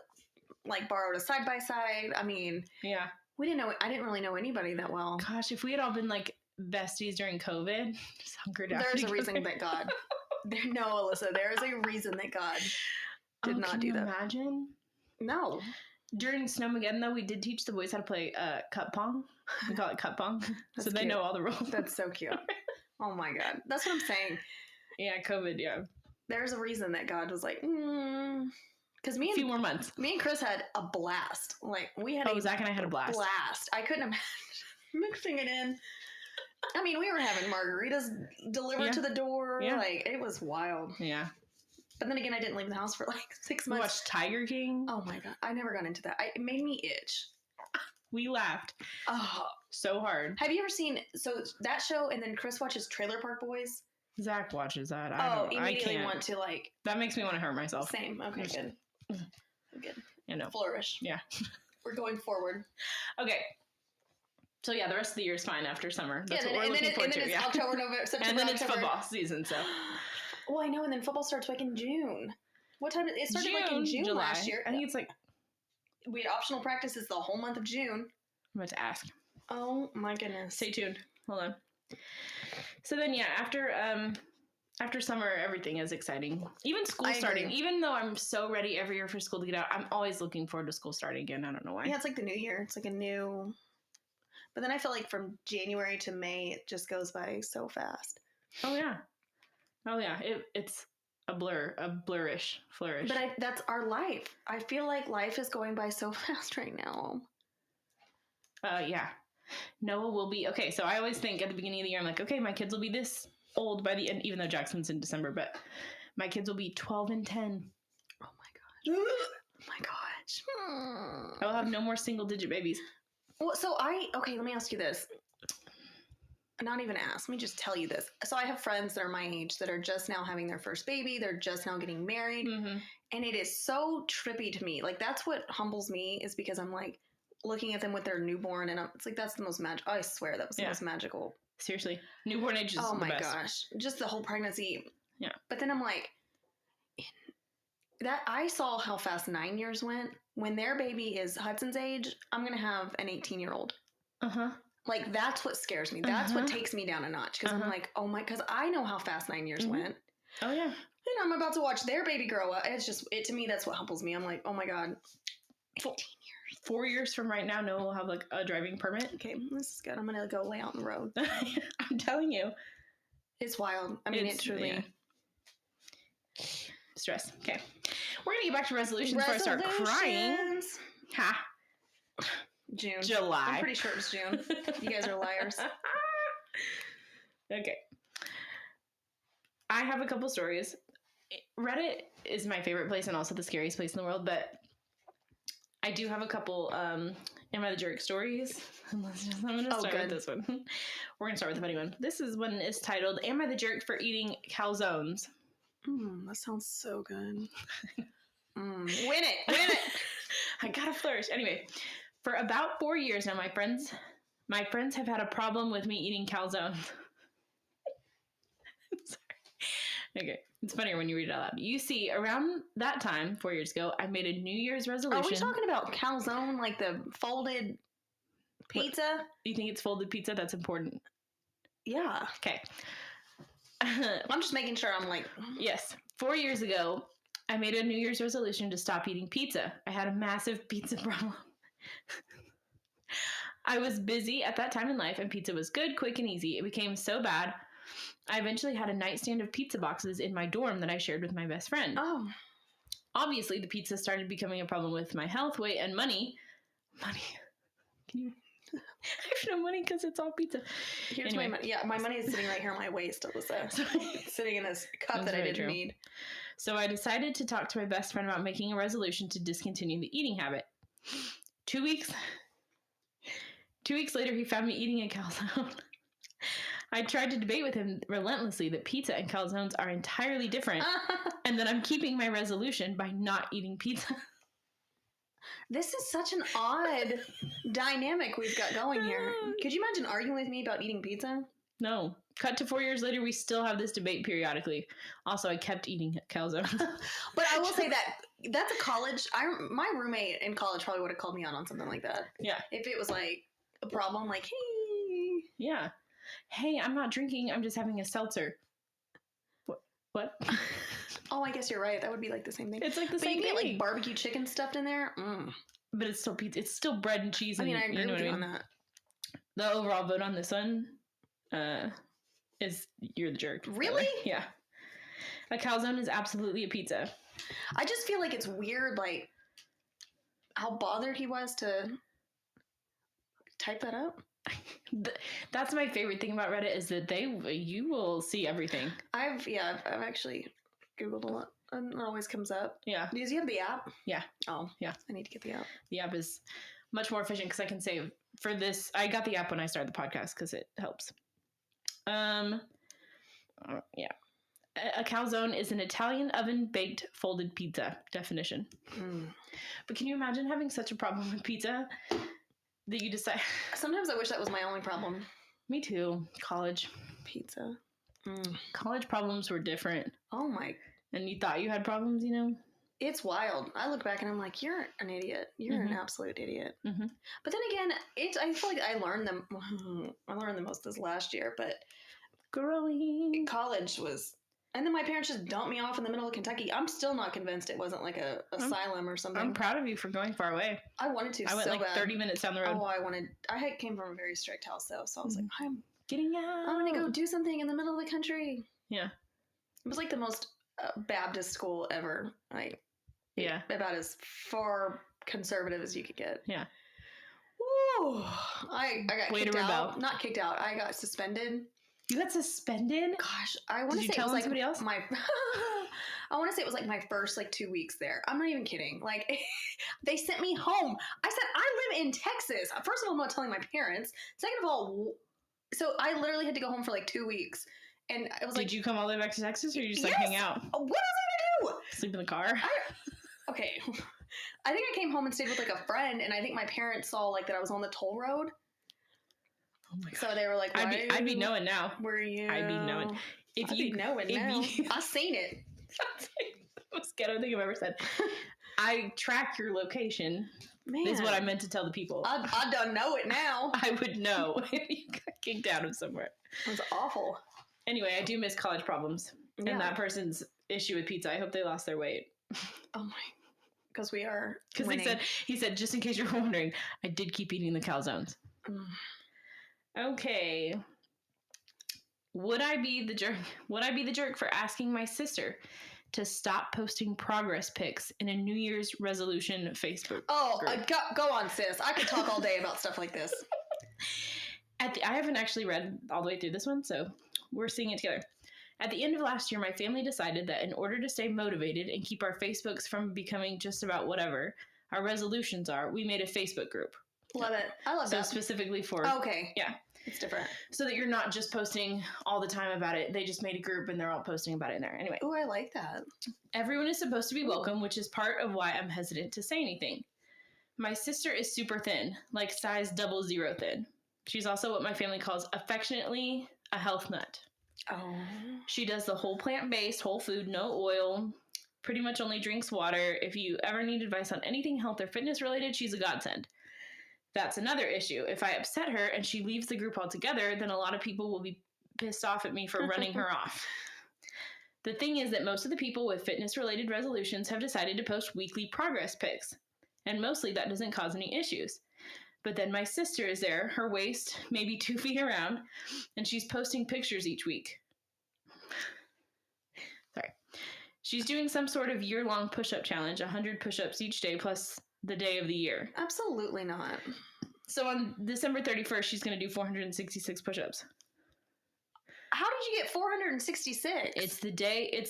like, borrowed a side-by-side. I mean, yeah. I didn't really know anybody that well. Gosh, if we had all been, like, besties during COVID, just hunkered down. There's a reason that God... No, Alyssa, there is a reason that God did not do that. Imagine? No. During Snowmageddon, though, we did teach the boys how to play cup pong. We call it cup pong. So they know all the rules. That's so cute. Oh my God. That's what I'm saying. Yeah, COVID, yeah. There's a reason that God was like, because a few more months. Me and Chris had a blast. Like, we had Zach and I had a blast. I couldn't imagine mixing it in. I mean, we were having margaritas delivered to the door. Yeah. Like, it was wild. Yeah. But then again, I didn't leave the house for like 6 months. We watched Tiger King. Oh my God. I never got into that. It made me itch. We laughed. Oh. So hard. Have you ever seen, that show, and then Chris watches Trailer Park Boys? Zach watches that. I can't want to, like. That makes me want to hurt myself. Same. Okay, good. Good. You know. Flourish. Yeah. We're going forward. Okay. So yeah, the rest of the year is fine after summer. That's what we're looking forward to. And then it's October, November, September, and then it's football season, so. Well, I know, and then football starts like in June. What time? It started like in June July. Last year. I think it's like. We had optional practices the whole month of June. I'm about to ask. Oh my goodness. Stay tuned. Hold on. So then, yeah, after summer, everything is exciting. Even school starting. Even though I'm so ready every year for school to get out, I'm always looking forward to school starting again. I don't know why. Yeah, it's like the new year. It's like a new... But then I feel like from January to May, it just goes by so fast. Oh, yeah. It's a blurish flourish. But that's our life. I feel like life is going by so fast right now. Yeah. Noah will be... Okay, so I always think at the beginning of the year, I'm like, okay, my kids will be this old by the end, even though Jackson's in December, but my kids will be 12 and 10. Oh, my gosh. Oh, my gosh. I will have no more single-digit babies. Well, okay, let me ask you this. Not even ask, let me just tell you this. So I have friends that are my age that are just now having their first baby. They're just now getting married. Mm-hmm. And it is so trippy to me. Like, that's what humbles me, is because I'm like, looking at them with their newborn, and it's like, that's the most magical. I swear that was the most magical. Seriously, newborn age is the best. Oh my gosh, just the whole pregnancy. Yeah. But then I'm like, that I saw how fast 9 years went. When their baby is Hudson's age, I'm gonna have an 18-year-old. Like, that's what scares me. That's what takes me down a notch, because I'm like, oh my, because I know how fast 9 years went. Oh yeah. And I'm about to watch their baby grow up. It's just, to me, that's what humbles me. I'm like, oh my God. 18 years. 4 years from right now, Noah will have like a driving permit. Okay, this is good. I'm gonna go lay out on the road. I'm telling you. It's wild. I mean, it truly. Yeah. Stress. Okay. We're gonna get back to resolutions before I start crying. Ha. June. July. I'm pretty sure it's June. You guys are liars. Okay. I have a couple stories. Reddit is my favorite place and also the scariest place in the world, but I do have a couple Am I the Jerk stories. I'm going to start with this one. We're going to start with the funny one. This one is titled, Am I the Jerk for Eating Calzones? That sounds so good. Win it. I gotta flourish. Anyway, for about 4 years now, my friends have had a problem with me eating calzones. Okay, it's funnier when you read it out loud. You see, around that time, 4 years ago, I made a New Year's resolution. Are we talking about calzone, like the folded pizza? What? You think it's folded pizza? That's important. Yeah. Okay. I'm just making sure I'm like... Yes. 4 years ago, I made a New Year's resolution to stop eating pizza. I had a massive pizza problem. I was busy at that time in life, and pizza was good, quick, and easy. It became so bad, I eventually had a nightstand of pizza boxes in my dorm that I shared with my best friend. Oh. Obviously, the pizza started becoming a problem with my health, weight, and money. Money. Can you... I have no money because it's all pizza. Here's my money. Yeah, my money is sitting right here on my waist, Alyssa. Sitting in this cup that I didn't need. So I decided to talk to my best friend about making a resolution to discontinue the eating habit. 2 weeks later, he found me eating a calzone. I tried to debate with him relentlessly that pizza and calzones are entirely different and that I'm keeping my resolution by not eating pizza. This is such an odd dynamic we've got going here. Could you imagine arguing with me about eating pizza? No. Cut to 4 years later, we still have this debate periodically. Also, I kept eating calzones. But I will say that that's a college... my roommate in college probably would have called me out on something like that. Yeah. If it was like a problem, like, hey... Yeah. Hey, I'm not drinking. I'm just having a seltzer. What? Oh, I guess you're right. That would be like the same thing. It's like the same thing. But you get like barbecue chicken stuffed in there. But it's still pizza. It's still bread and cheese. I mean, I agree with you on that. The overall vote on this one is you're the jerk. Really? Yeah. A calzone is absolutely a pizza. I just feel like it's weird, like, how bothered he was to type that up. That's my favorite thing about Reddit is that you will see everything. I've actually Googled a lot. And it always comes up. Yeah. Do you have the app? Yeah. Oh, yeah. I need to get the app. The app is much more efficient because I can save for this. I got the app when I started the podcast because it helps. Yeah. A calzone is an Italian oven-baked folded pizza. Definition. But can you imagine having such a problem with pizza that you decide... Sometimes I wish that was my only problem. Me too. College. Pizza. College problems were different. Oh my... And you thought you had problems, you know? It's wild. I look back and I'm like, you're an idiot. You're an absolute idiot. But then again, I feel like I learned the most this last year, but growing. College was... And then my parents just dumped me off in the middle of Kentucky. I'm still not convinced it wasn't like a asylum or something. I'm proud of you for going far away. I wanted to. I went like 30 minutes down the road. Oh, I came from a very strict house though, so I was like, I'm getting out. I'm gonna go do something in the middle of the country. Yeah, it was like the most Baptist school ever. Like, yeah, about as far conservative as you could get. Yeah. Woo! I got kicked out. Not kicked out. I got suspended. You got suspended? Gosh, I want to say it was like somebody else? I want to say it was like my first 2 weeks there. I'm not even kidding. Like, they sent me home. I said, I live in Texas. First of all, I'm not telling my parents. Second of all, so I literally had to go home for 2 weeks. And I was Did you come all the way back to Texas or you just hang out? What was I going to do? Sleep in the car? Okay. I think I came home and stayed with like a friend, and I think my parents saw like that I was on the toll road. Oh my god! So they were like, I'd be knowing now. Were you? I'd be knowing. I'd be knowing now. I seen it. That's like the most ghetto thing I've ever said. I track your location. Man. Is what I meant to tell the people. I done know it now. I would know if you got kicked out of somewhere. It was awful. Anyway, I do miss college problems. Yeah. And that person's issue with pizza. I hope they lost their weight. Oh my. Because we are. Because he said, just in case you're wondering, I did keep eating the calzones. Okay. Would I be the jerk for asking my sister to stop posting progress pics in a New Year's resolution Facebook group? Go on, sis. I could talk all day about stuff like this. I haven't actually read all the way through this one, so we're seeing it together. At the end of last year, my family decided that in order to stay motivated and keep our Facebooks from becoming just about whatever our resolutions are, we made a Facebook group. Love it. I love that. So specifically for... Okay. Yeah. It's different. So that you're not just posting all the time about it. They just made a group and they're all posting about it in there. Anyway. Oh, I like that. Everyone is supposed to be welcome, which is part of why I'm hesitant to say anything. My sister is super thin, like size 00 thin. She's also what my family calls affectionately a health nut. Oh. She does the whole plant-based, whole food, no oil, pretty much only drinks water. If you ever need advice on anything health or fitness related, she's a godsend. That's another issue. If I upset her and she leaves the group altogether, then a lot of people will be pissed off at me for running her off. The thing is that most of the people with fitness-related resolutions have decided to post weekly progress pics. And mostly that doesn't cause any issues. But then my sister is there, her waist maybe 2 feet around, and she's posting pictures each week. Sorry. She's doing some sort of year-long push-up challenge, 100 push-ups each day plus the day of the year. Absolutely not. So on December 31st, she's going to do 466 push-ups. How did you get 466? It's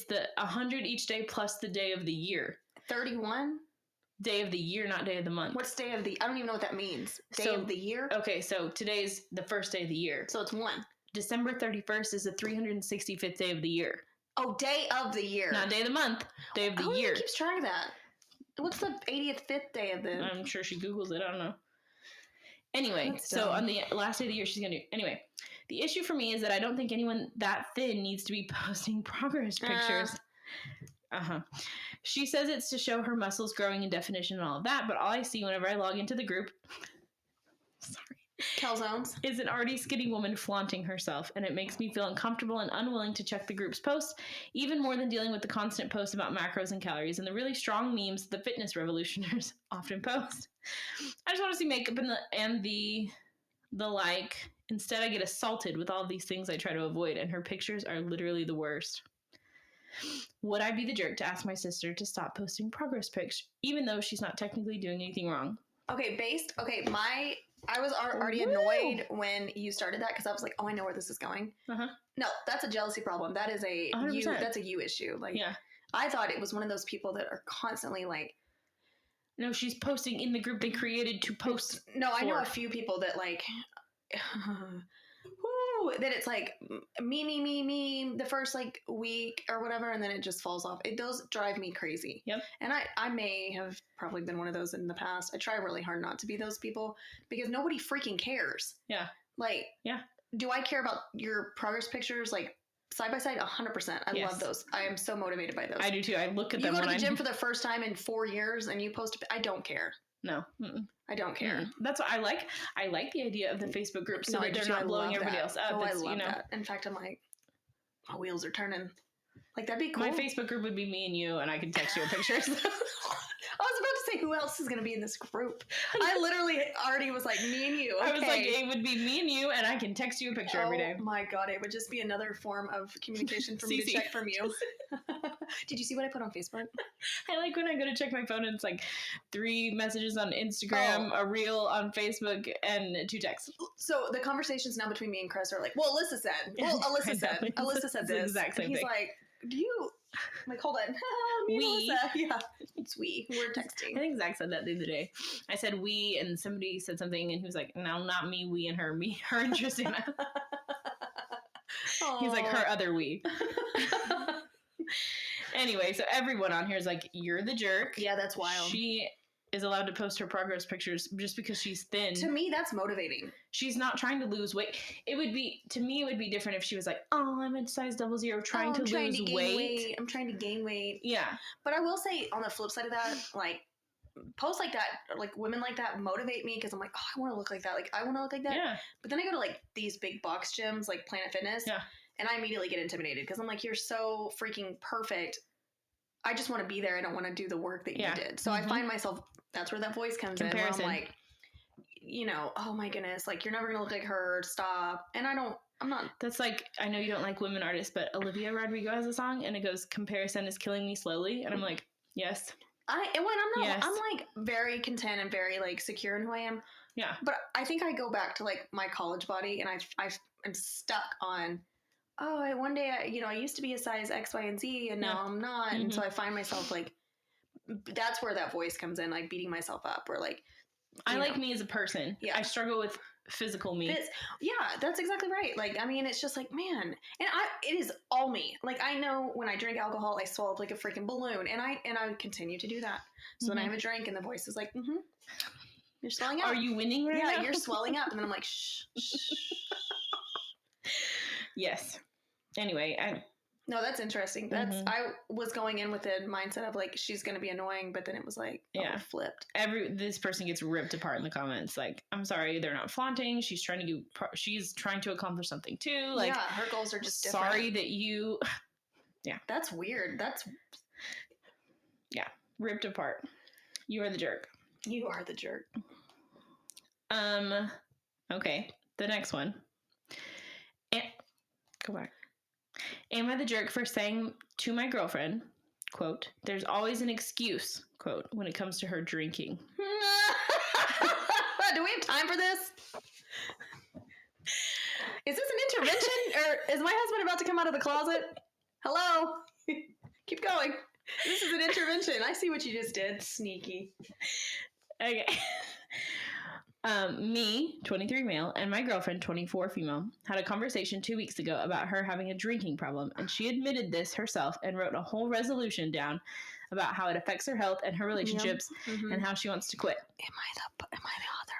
the 100 each day plus the day of the year. 31? Day of the year, not day of the month. What's day of the... I don't even know what that means. Day of the year? Okay, so today's the first day of the year. So it's 1. December 31st is the 365th day of the year. Oh, day of the year. Not day of the month. Day of the year. Who keeps track of that? What's the 85th day of the... I'm sure she Googles it. I don't know. Anyway, so on the last day of the year, she's going to do... Anyway, the issue for me is that I don't think anyone that thin needs to be posting progress pictures. She says it's to show her muscles growing in definition and all of that, but all I see whenever I log into the group... Calzones. Is an already skinny woman flaunting herself, and it makes me feel uncomfortable and unwilling to check the group's posts, even more than dealing with the constant posts about macros and calories and the really strong memes the fitness revolutioners often post. I just want to see makeup and the like. Instead, I get assaulted with all of these things I try to avoid, and her pictures are literally the worst. Would I be the jerk to ask my sister to stop posting progress pics, even though she's not technically doing anything wrong? I was already annoyed when you started that because I was like, oh, I know where this is going. No, that's a jealousy problem. That is that's a you issue. Like, yeah. I thought it was one of those people that are constantly like, no, she's posting in the group they created to post. No, I know a few people that like, that it's like me the first like week or whatever, and then it just falls off. Those drive me crazy. Yep. And I may have probably been one of those in the past. I try really hard not to be those people because nobody freaking cares. Yeah. Like, yeah. Do I care about your progress pictures like side by side? 100%. I love those. I am so motivated by those. I do too. I look at them. You go to the gym for the first time in 4 years and you post. I don't care. No. I don't care. That's what I like. I like the idea of the Facebook group so that they're not blowing everybody else up. Oh, I love that. In fact, I'm like, my wheels are turning. Like, that'd be cool. My Facebook group would be me and you, and I could text you pictures. I was about to say, who else is going to be in this group? I literally already was like, me and you. Okay. I was like, it would be me and you, and I can text you a picture every day. Oh my God, it would just be another form of communication for me to check from you. Did you see what I put on Facebook? I like when I go to check my phone and it's like 3 messages on Instagram, a reel on Facebook, and 2 texts. So the conversations now between me and Chris are like, well, Alyssa said. Well, Alyssa said. Alyssa said this. The exact same and he's thing. Like, do you... I'm like, hold on. We. Yeah. It's we. We're texting. I think Zach said that the other day. I said we, and somebody said something, and he was like, no, not me, we, and her. Me, her, and Tristina. He's like, her other we. Anyway, so everyone on here is like, you're the jerk. Yeah, that's wild. She is allowed to post her progress pictures just because she's thin. To me, that's motivating. She's not trying to lose weight. It would be different if she was like, oh, I'm at size 00 trying to lose weight. I'm trying to gain weight. Yeah. But I will say, on the flip side of that, like, posts like that, like women like that motivate me because I'm like, oh, I want to look like that. Like, I want to look like that. Yeah. But then I go to like these big box gyms like Planet Fitness. Yeah. And I immediately get intimidated because I'm like, you're so freaking perfect. I just want to be there. I don't want to do the work that you did. So I find myself, that's where that voice comes in. Where I'm like, you know, oh my goodness, like you're never going to look like her. Stop. And I'm not. That's like, I know you don't like women artists, but Olivia Rodrigo has a song and it goes, comparison is killing me slowly. And I'm like, yes. I'm like very content and very like secure in who I am. Yeah. But I think I go back to like my college body and I'm stuck on, one day I used to be a size X, Y, and Z and now I'm not. And so I find myself like, that's where that voice comes in, like beating myself up or like, I like me as a person. Yeah. I struggle with physical me. That's exactly right. Like, I mean, it's just like, man, and it is all me. Like, I know when I drink alcohol, I swell up like a freaking balloon, and I continue to do that. So when I have a drink, and the voice is like, you're swelling up. Are you winning right now? Yeah, you're swelling up, and then I'm like, shh. Yes. Anyway, No, that's interesting. That's I was going in with the mindset of like she's going to be annoying, but then it was like flipped. This person gets ripped apart in the comments. Like, I'm sorry, they're not flaunting. She's trying to accomplish something too. Like, her goals are just different. Sorry that you. Yeah, that's weird. Ripped apart. You are the jerk. You are the jerk. Okay, the next one. Go back. Am I the jerk for saying to my girlfriend, quote, there's always an excuse, quote, when it comes to her drinking? Do we have time for this? Is this an intervention or is my husband about to come out of the closet? Hello? Keep going. This is an intervention. I see what you just did. Sneaky. Okay. Me, 23 male, and my girlfriend, 24 female, had a conversation 2 weeks ago about her having a drinking problem, and she admitted this herself and wrote a whole resolution down about how it affects her health and her relationships and how she wants to quit. Am I the author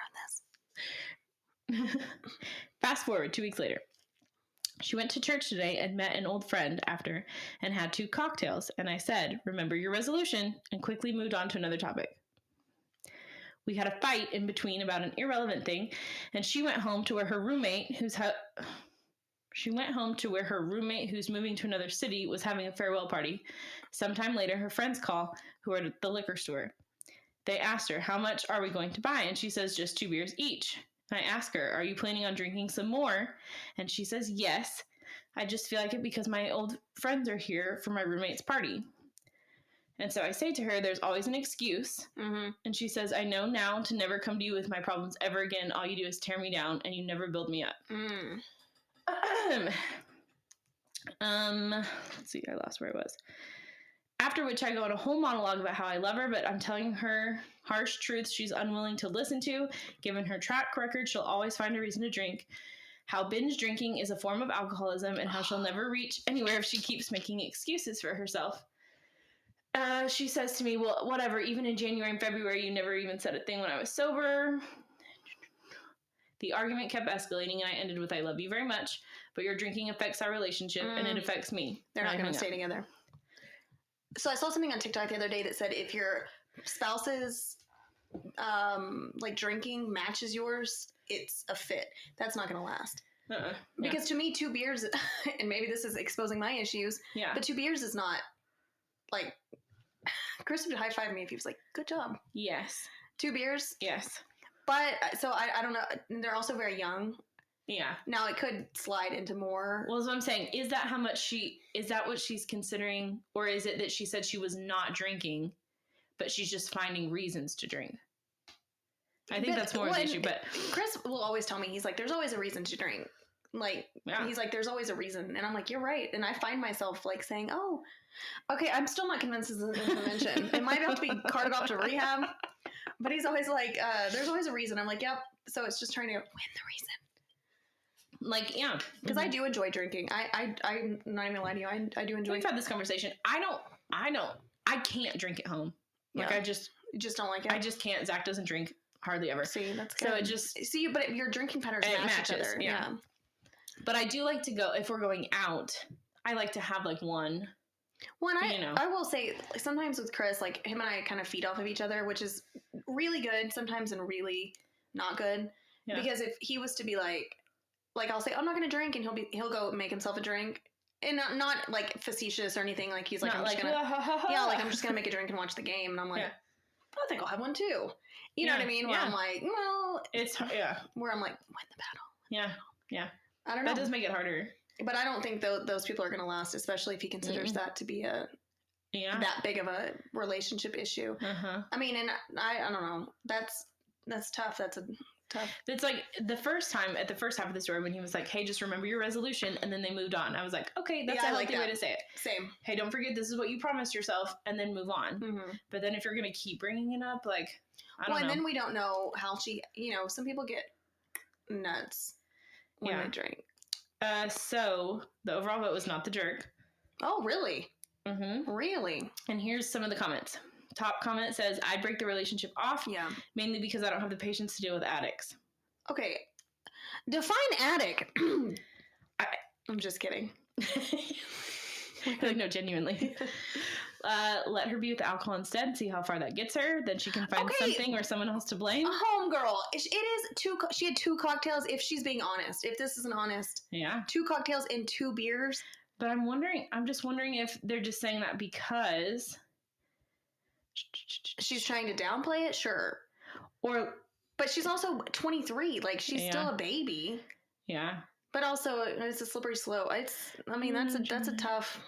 on this? Fast forward 2 weeks later. She went to church today and met an old friend after and had 2 cocktails, and I said, remember your resolution, and quickly moved on to another topic. We had a fight in between about an irrelevant thing, and she went home to where her roommate, who's moving to another city, was having a farewell party. Sometime later, her friends call, who are at the liquor store. They asked her, how much are we going to buy? And she says, just 2 beers each. And I ask her, are you planning on drinking some more? And she says, yes. I just feel like it because my old friends are here for my roommate's party. And so I say to her, there's always an excuse. And she says, I know now to never come to you with my problems ever again. All you do is tear me down and you never build me up. Let's see, I lost where I was. After which I go on a whole monologue about how I love her, but I'm telling her harsh truths she's unwilling to listen to. Given her track record, she'll always find a reason to drink. How binge drinking is a form of alcoholism and how she'll never reach anywhere if she keeps making excuses for herself. She says to me, well, whatever, even in January and February, you never even said a thing when I was sober. The argument kept escalating, and I ended with, I love you very much, but your drinking affects our relationship, and it affects me. They're not going to stay together. So I saw something on TikTok the other day that said if your spouse's like drinking matches yours, it's a fit. That's not going to last. Because to me, 2 beers, and maybe this is exposing my issues, but 2 beers is not, like, Chris would high-five me if he was like, good job. Yes. 2 beers? Yes. But, so I don't know. They're also very young. Yeah. Now it could slide into more. Well, that's what I'm saying. Is that what she's considering? Or is it that she said she was not drinking, but she's just finding reasons to drink? I think that's more of the issue, but Chris will always tell me, he's like, there's always a reason to drink. Like, he's like, there's always a reason. And I'm like, you're right. And I find myself like saying, oh, okay, I'm still not convinced this is an intervention. It might have to be carted off to rehab. But he's always like, there's always a reason. I'm like, yep. So it's just trying to win the reason. Like, because I do enjoy drinking. I'm not even lying to you. I do enjoy. We've had this conversation. I don't I can't drink at home. Like, I just don't like it. I just can't. Zach doesn't drink hardly ever. See, that's good. So it just... See, but your drinking patterns match each other. Yeah. But I do like to go, if we're going out, I like to have like one. Well, I will say, sometimes with Chris, like, him and I kind of feed off of each other, which is really good sometimes and really not good. Yeah. Because if he was to be like I'll say, I'm not going to drink, and he'll go make himself a drink. And not like facetious or anything. Like, he's like, I'm just going to make a drink and watch the game. And I'm like, I think I'll have one too. You know what I mean? Where I'm like, well, where I'm like, win the battle. Yeah. I don't know. That does make it harder. But I don't think those people are going to last, especially if he considers that to be that big of a relationship issue. I mean, and I don't know. That's tough. That's tough. It's like the first half of the story when he was like, hey, just remember your resolution, and then they moved on. I was like, okay, that's a healthy way to say it. Same. Hey, don't forget this is what you promised yourself, and then move on. But then if you're going to keep bringing it up, like, I don't know. And then we don't know how she, some people get nuts when they drink. So the overall vote was not the jerk. Oh, really? Really? And here's some of the comments. Top comment says, I'd break the relationship off. Yeah. Mainly because I don't have the patience to deal with addicts. Okay. Define addict. I'm just kidding. Like, no, genuinely. Let her be with alcohol instead. See how far that gets her. Then she can find something or someone else to blame. Homegirl. It is she had 2 cocktails, if she's being honest. If this isn't honest. Yeah. 2 cocktails and 2 beers. But I'm just wondering if they're just saying that because... she's trying to downplay it, sure. But she's also 23. Like, she's still a baby. Yeah. But also, it's a slippery slope. That's a tough...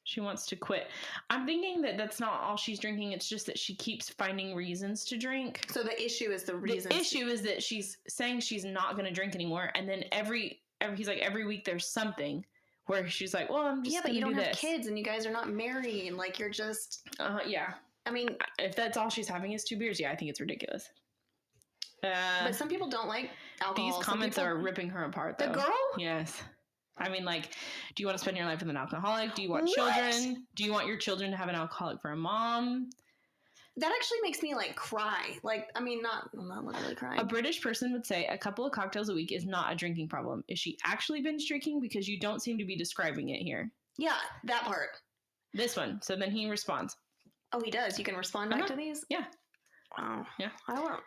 She wants to quit. I'm thinking that that's not all she's drinking. It's just that she keeps finding reasons to drink. So the issue is the reason. The issue is that she's saying she's not going to drink anymore. And then he's like, every week there's something where she's like, well, I'm just going to do this. Yeah, but you don't have kids and you guys are not married. Like, you're just... yeah. I mean... If that's all she's having is 2 beers, I think it's ridiculous. But some people don't like alcohol. These comments are ripping her apart, though. The girl? Yes. I mean, like, do you want to spend your life with an alcoholic? Do you want children? Do you want your children to have an alcoholic for a mom? That actually makes me, like, cry. Like, I mean, I'm not literally crying. A British person would say a couple of cocktails a week is not a drinking problem. Is she actually binge drinking? Because you don't seem to be describing it here. Yeah, that part. This one. So then he responds. Oh, he does? You can respond back to these? Yeah. Oh. Yeah. I don't...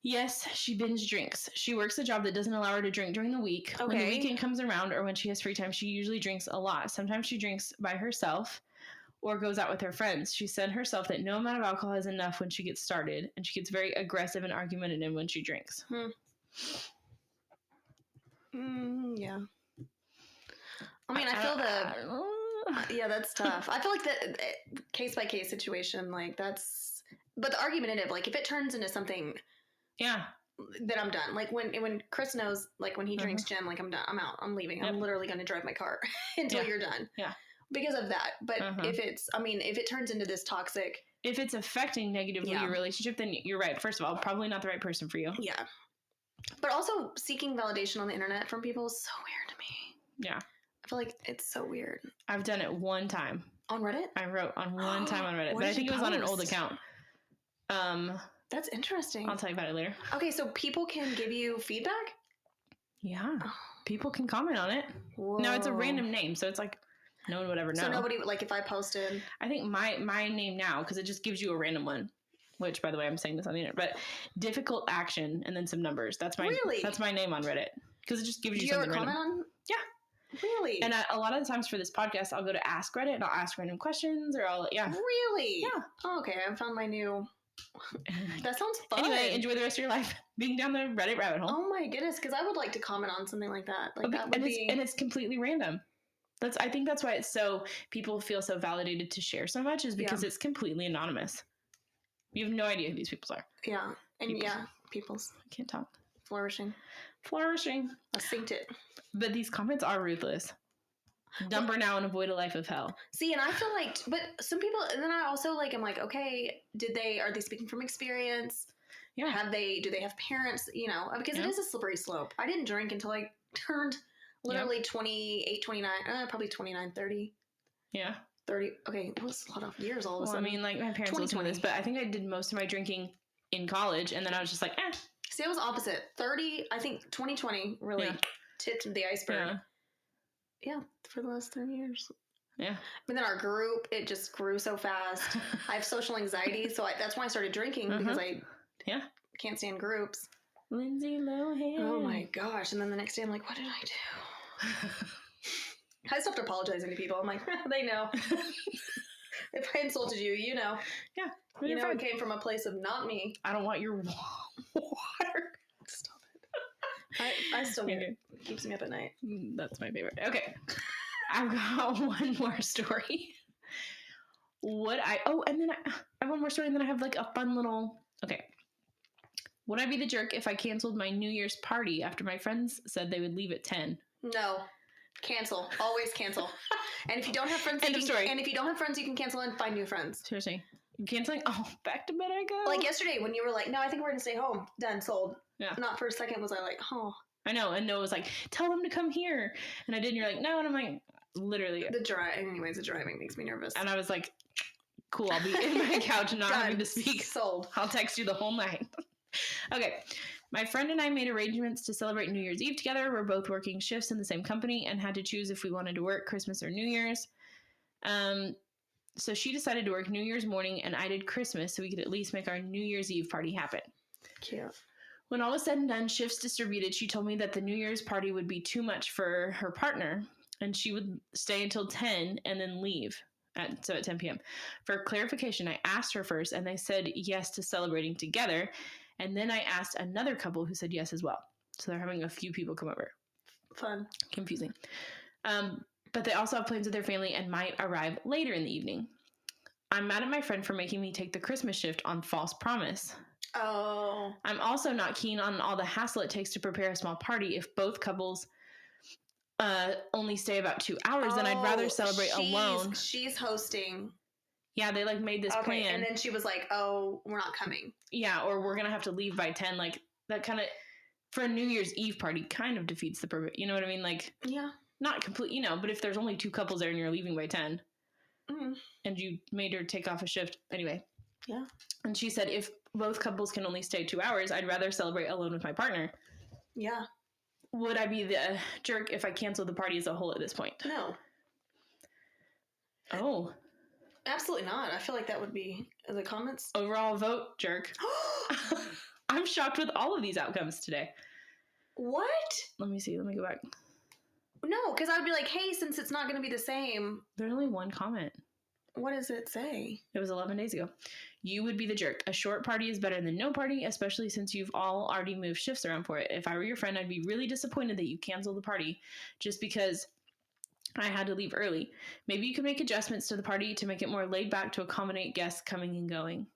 Yes, she binge drinks. She works a job that doesn't allow her to drink during the week. Okay. When the weekend comes around or when she has free time, she usually drinks a lot. Sometimes she drinks by herself or goes out with her friends. She said herself that no amount of alcohol is enough when she gets started, and she gets very aggressive and argumentative when she drinks. Yeah. I mean, I feel yeah, that's tough. I feel like the case-by-case situation, like, that's... But the argumentative, like, if it turns into something... Yeah. Then I'm done. Like, when Chris knows, like, when he drinks gin, like, I'm done. I'm out. I'm leaving. Yep. I'm literally going to drive my car until you're done. Yeah. Because of that. But if it turns into this toxic... If it's affecting negatively your relationship, then you're right. First of all, probably not the right person for you. Yeah. But also, seeking validation on the internet from people is so weird to me. Yeah. I feel like it's so weird. I've done it one time. On Reddit? I wrote on one time on Reddit. But I think it was on an old account. That's interesting. I'll tell you about it later. Okay, so people can give you feedback? Yeah. People can comment on it. Whoa. No, it's a random name, so it's like no one would ever know. So nobody, like, if I posted... I think my name now, because it just gives you a random one, which, by the way, I'm saying this on the internet, but difficult action and then some numbers. That's my name on Reddit, because it just gives you something random. Do you ever comment on... Yeah. Really? And a lot of the times for this podcast, I'll go to Ask Reddit and I'll ask random questions, or I'll... Yeah. Really? Yeah. Oh, okay, I found my new... That sounds fun. Anyway, enjoy the rest of your life being down the Reddit rabbit hole. Oh my goodness, because I would like to comment on something like that. Like, that would be... And it's completely random. I think that's why it's so... People feel so validated to share so much, is because it's completely anonymous. You have no idea who these people are. Yeah. And people's... I can't talk. Flourishing. I synced it. But these comments are ruthless. Dump her now and avoid a life of hell. See, and I feel like, but some people, and then I also like, I'm like, okay, are they speaking from experience? Yeah. Do they have parents, because it is a slippery slope. I didn't drink until I turned literally 28, 29, probably 29, 30. Yeah. 30. Okay, that was a lot of years all of a sudden. I mean, like, my parents listen to this, but I think I did most of my drinking in college, and then I was just like, eh. See, it was opposite. 30, I think 2020 really tipped the iceberg. Yeah, for the last 30 years. Yeah. But then our group, it just grew so fast. I have social anxiety, so that's why I started drinking, because I can't stand groups. Lindsay Lohan. Oh my gosh. And then the next day I'm like, what did I do? I stopped apologizing to people. I'm like, they know. If I insulted you, you know. Yeah. You know, it came from a place of not me. I don't want your water. Stop it. I still get it. It keeps me up at night. That's my favorite. Okay. I've got one more story. And then I have one more story, and then I have like a fun little, okay. Would I be the jerk if I canceled my New Year's party after my friends said they would leave at 10? No. Cancel. Always cancel. And if you don't have friends, End of story. And if you don't have friends, you can cancel and find new friends. Seriously. Canceling? Oh, back to bed I go. Like yesterday when you were like, no, I think we're going to stay home. Done. Sold. Yeah. Not for a second was I like, oh. I know. And Noah was like, tell them to come here. And I did. And you're like, no. And I'm like, literally. The driving makes me nervous. And I was like, cool. I'll be in my couch and not having to speak. Sold. I'll text you the whole night. Okay. My friend and I made arrangements to celebrate New Year's Eve together. We're both working shifts in the same company and had to choose if we wanted to work Christmas or New Year's. So she decided to work New Year's morning and I did Christmas so we could at least make our New Year's Eve party happen. Cute. When all was said and done, shifts distributed, she told me that the New Year's party would be too much for her partner and she would stay until 10 and then leave. At 10 p.m. For clarification, I asked her first and they said yes to celebrating together. And then I asked another couple who said yes as well. So they're having a few people come over. Fun. Confusing. But they also have plans with their family and might arrive later in the evening. I'm mad at my friend for making me take the Christmas shift on false promise. Oh. I'm also not keen on all the hassle it takes to prepare a small party. If both couples only stay about 2 hours, then I'd rather celebrate alone. She's hosting. Yeah, they like made this plan. And then she was like, oh, we're not coming. Yeah, or we're going to have to leave by 10. Like that kind of, for a New Year's Eve party, kind of defeats the purpose. You know what I mean? Like, yeah. Not complete, you know, but if there's only 2 couples there and you're leaving by 10 and you made her take off a shift. Anyway. Yeah. And she said, if both couples can only stay 2 hours, I'd rather celebrate alone with my partner. Yeah. Would I be the jerk if I canceled the party as a whole at this point? No. Oh. Absolutely not. I feel like that would be the comments. Overall vote, jerk. I'm shocked with all of these outcomes today. What? Let me see. Let me go back. No, because I would be like, hey, since it's not going to be the same. There's only one comment. What does it say? It was 11 days ago. You would be the jerk. A short party is better than no party, especially since you've all already moved shifts around for it. If I were your friend, I'd be really disappointed that you canceled the party just because I had to leave early. Maybe you could make adjustments to the party to make it more laid back to accommodate guests coming and going.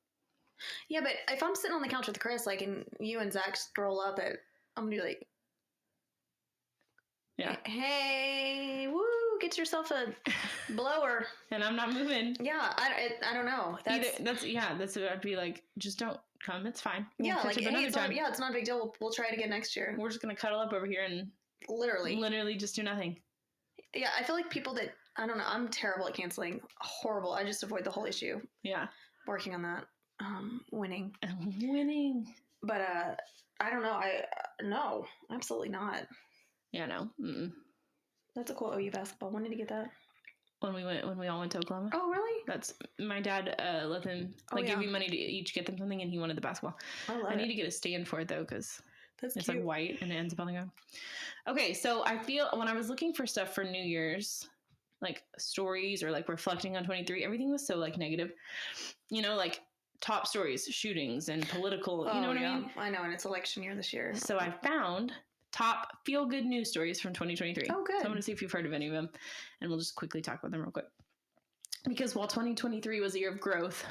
Yeah, but if I'm sitting on the couch with Chris, like, and you and Zach stroll up I'm going to be like, yeah. Hey, woo, get yourself a blower. And I'm not moving. Yeah, I don't know. That's what I'd be like, just don't come. It's fine. We'll like, hey, it's not a big deal. We'll try it again next year. We're just going to cuddle up over here and literally just do nothing. Yeah, I feel like people that, I don't know, I'm terrible at canceling. Horrible. I just avoid the whole issue. Yeah. Working on that. Winning. But, I don't know. No, absolutely not. Yeah, no. Mm-mm. That's a cool OU basketball. When did you get that? When we all went to Oklahoma. Oh, really? That's my dad let them give me money to each get them something, and he wanted the basketball. I need to get a stand for it though, because it's cute. Like white and it ends up on the ground. Okay, so I feel when I was looking for stuff for New Year's, like stories or like reflecting on 23, everything was so like negative. You know, like top stories, shootings, and political. You know what I mean? I know, and it's election year this year. So I found top feel-good news stories from 2023. Oh, good. So I'm going to see if you've heard of any of them, and we'll just quickly talk about them real quick. Because while 2023 was a year of growth,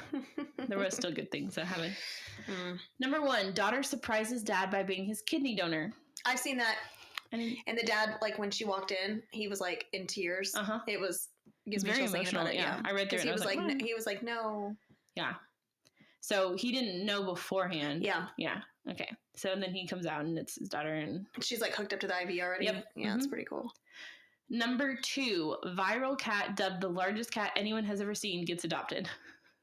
there were still good things that happened. Number 1, daughter surprises dad by being his kidney donor. I've seen that. And the dad, like, when she walked in, he was, like, in tears. It was gives me very emotional. Yeah. I read through it. He was like, no. Yeah. So he didn't know beforehand. Yeah. Yeah. Okay. So then he comes out and it's his daughter, and she's like hooked up to the IV already. Yep. Yeah, that's pretty cool. Number 2, viral cat dubbed the largest cat anyone has ever seen gets adopted.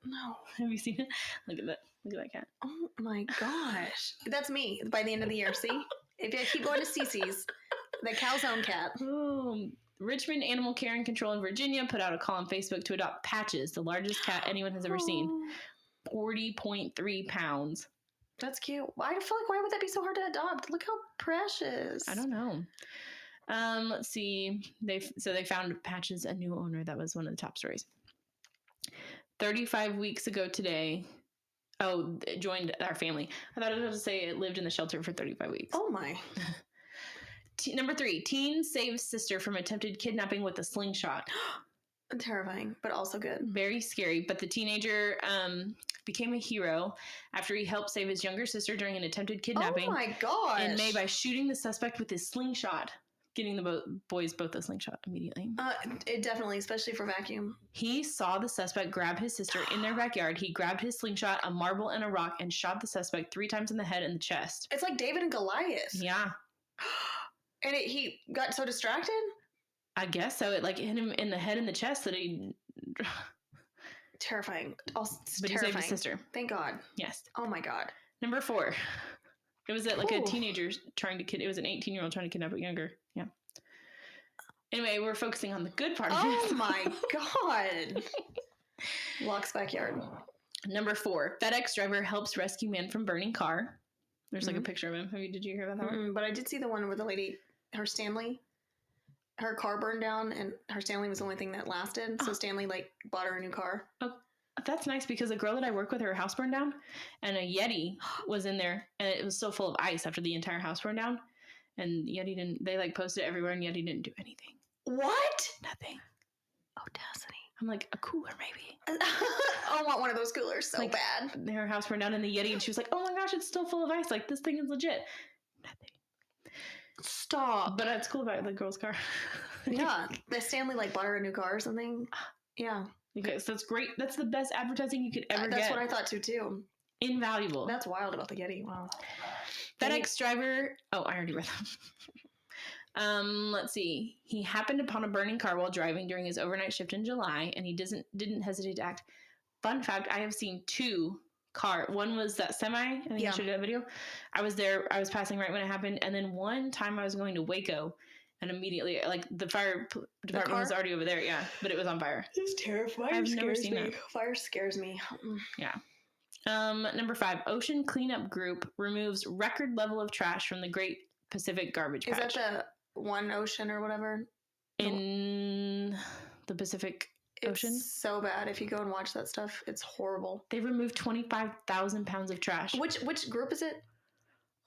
No. Have you seen it? Look at that. Look at that cat. Oh my gosh. That's me by the end of the year. See? If I keep going to CC's, the calzone cat. Richmond Animal Care and Control in Virginia put out a call on Facebook to adopt Patches, the largest cat anyone has ever seen. 40.3 pounds. That's cute. I feel like, why would that be so hard to adopt? Look how precious. I don't know. Let's see. They found Patches a new owner. That was one of the top stories. 35 weeks ago today. Oh, it joined our family. I thought it was going to say it lived in the shelter for 35 weeks. Oh my. Number 3, teen saves sister from attempted kidnapping with a slingshot. Terrifying, but also good. Very scary. But the teenager became a hero after he helped save his younger sister during an attempted kidnapping. Oh my gosh. In May by shooting the suspect with his slingshot, getting the boys both a slingshot immediately. It definitely, especially for vacuum. He saw the suspect grab his sister in their backyard. He grabbed his slingshot, a marble, and a rock, and shot the suspect 3 times in the head and the chest. It's like David and Goliath. Yeah. And he got so distracted? I guess so. It hit him in the head and the chest that he... Terrifying. But terrifying. He saved his sister. Thank God. Yes. Oh my God. Number 4. It was a teenager trying to it was an 18-year-old trying to kidnap a younger. Yeah. Anyway, we're focusing on the good part of this. Oh my God. Locke's backyard. Number 4. FedEx driver helps rescue man from burning car. There's a picture of him. Did you hear about that one? But I did see the one where the lady, her Stanley, her car burned down and her Stanley was the only thing that lasted. So Stanley bought her a new car. Oh, that's nice because the girl that I work with, her house burned down and a Yeti was in there and it was so full of ice after the entire house burned down. And Yeti didn't, they posted it everywhere and Yeti didn't do anything. What? Nothing. Audacity. I'm like, a cooler maybe. I want one of those coolers so bad. Her house burned down in the Yeti and she was like, oh my gosh, it's still full of ice. This thing is legit. Nothing. Stop. But that's cool about the girl's car. Yeah. The Stanley bought her a new car or something. Yeah. Okay, so that's great. That's the best advertising you could ever get. That's what I thought too. Invaluable. That's wild about the Yeti. Wow. FedEx driver. Oh, I already read them. Let's see. He happened upon a burning car while driving during his overnight shift in July, and he didn't hesitate to act. Fun fact: I have seen 2 car. One was that semi. I think I showed you that video. I was there. I was passing right when it happened, and then one time I was going to Waco, and immediately the fire department was already over there. Yeah, but it was on fire. It's terrifying. I've never seen that. Fire scares me. Yeah. Number 5, Ocean Cleanup Group removes record level of trash from the Great Pacific Garbage Patch. Is that the one ocean or whatever? In the Pacific Ocean? It's so bad. If you go and watch that stuff, it's horrible. They removed 25,000 pounds of trash. Which group is it?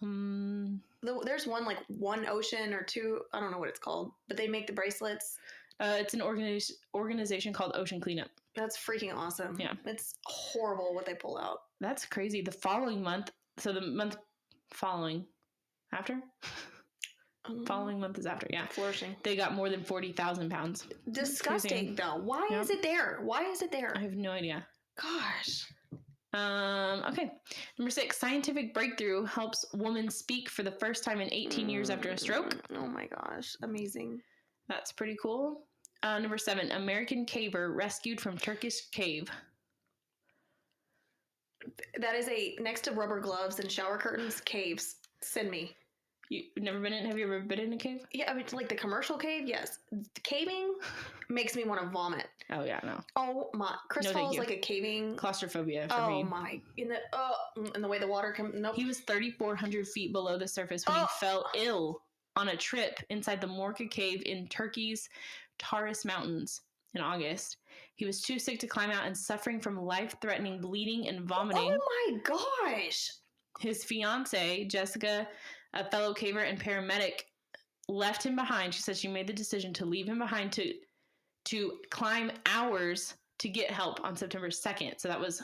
There's one One Ocean or 2. I don't know what it's called, but they make the bracelets. It's an organization called Ocean Cleanup. That's freaking awesome. Yeah. It's horrible what they pull out. That's crazy. The following month, so the month following, after? Following month is after, yeah. Flourishing. They got more than 40,000 pounds. Disgusting, though. Why is it there? Why is it there? I have no idea. Gosh. Okay. Number 6, scientific breakthrough helps woman speak for the first time in 18 years after a stroke. Oh my gosh. Amazing. That's pretty cool. Number 7, American caver rescued from Turkish cave. That is next to rubber gloves and shower curtains, caves. Send me. You've never been in? Have you ever been in a cave? Yeah, I mean, the commercial cave, yes. The caving makes me want to vomit. Oh, yeah, no. Oh, my. Chris Paul's a caving. Claustrophobia for me. Oh, my. In the way the water comes. Nope. He was 3,400 feet below the surface when he fell ill on a trip inside the Morka cave in Turkey's Taurus Mountains in August. He was too sick to climb out and suffering from life-threatening bleeding and vomiting. Oh, my gosh. His fiancée, Jessica, a fellow caver and paramedic, left him behind. She said she made the decision to leave him behind to climb hours to get help on September 2nd. So that was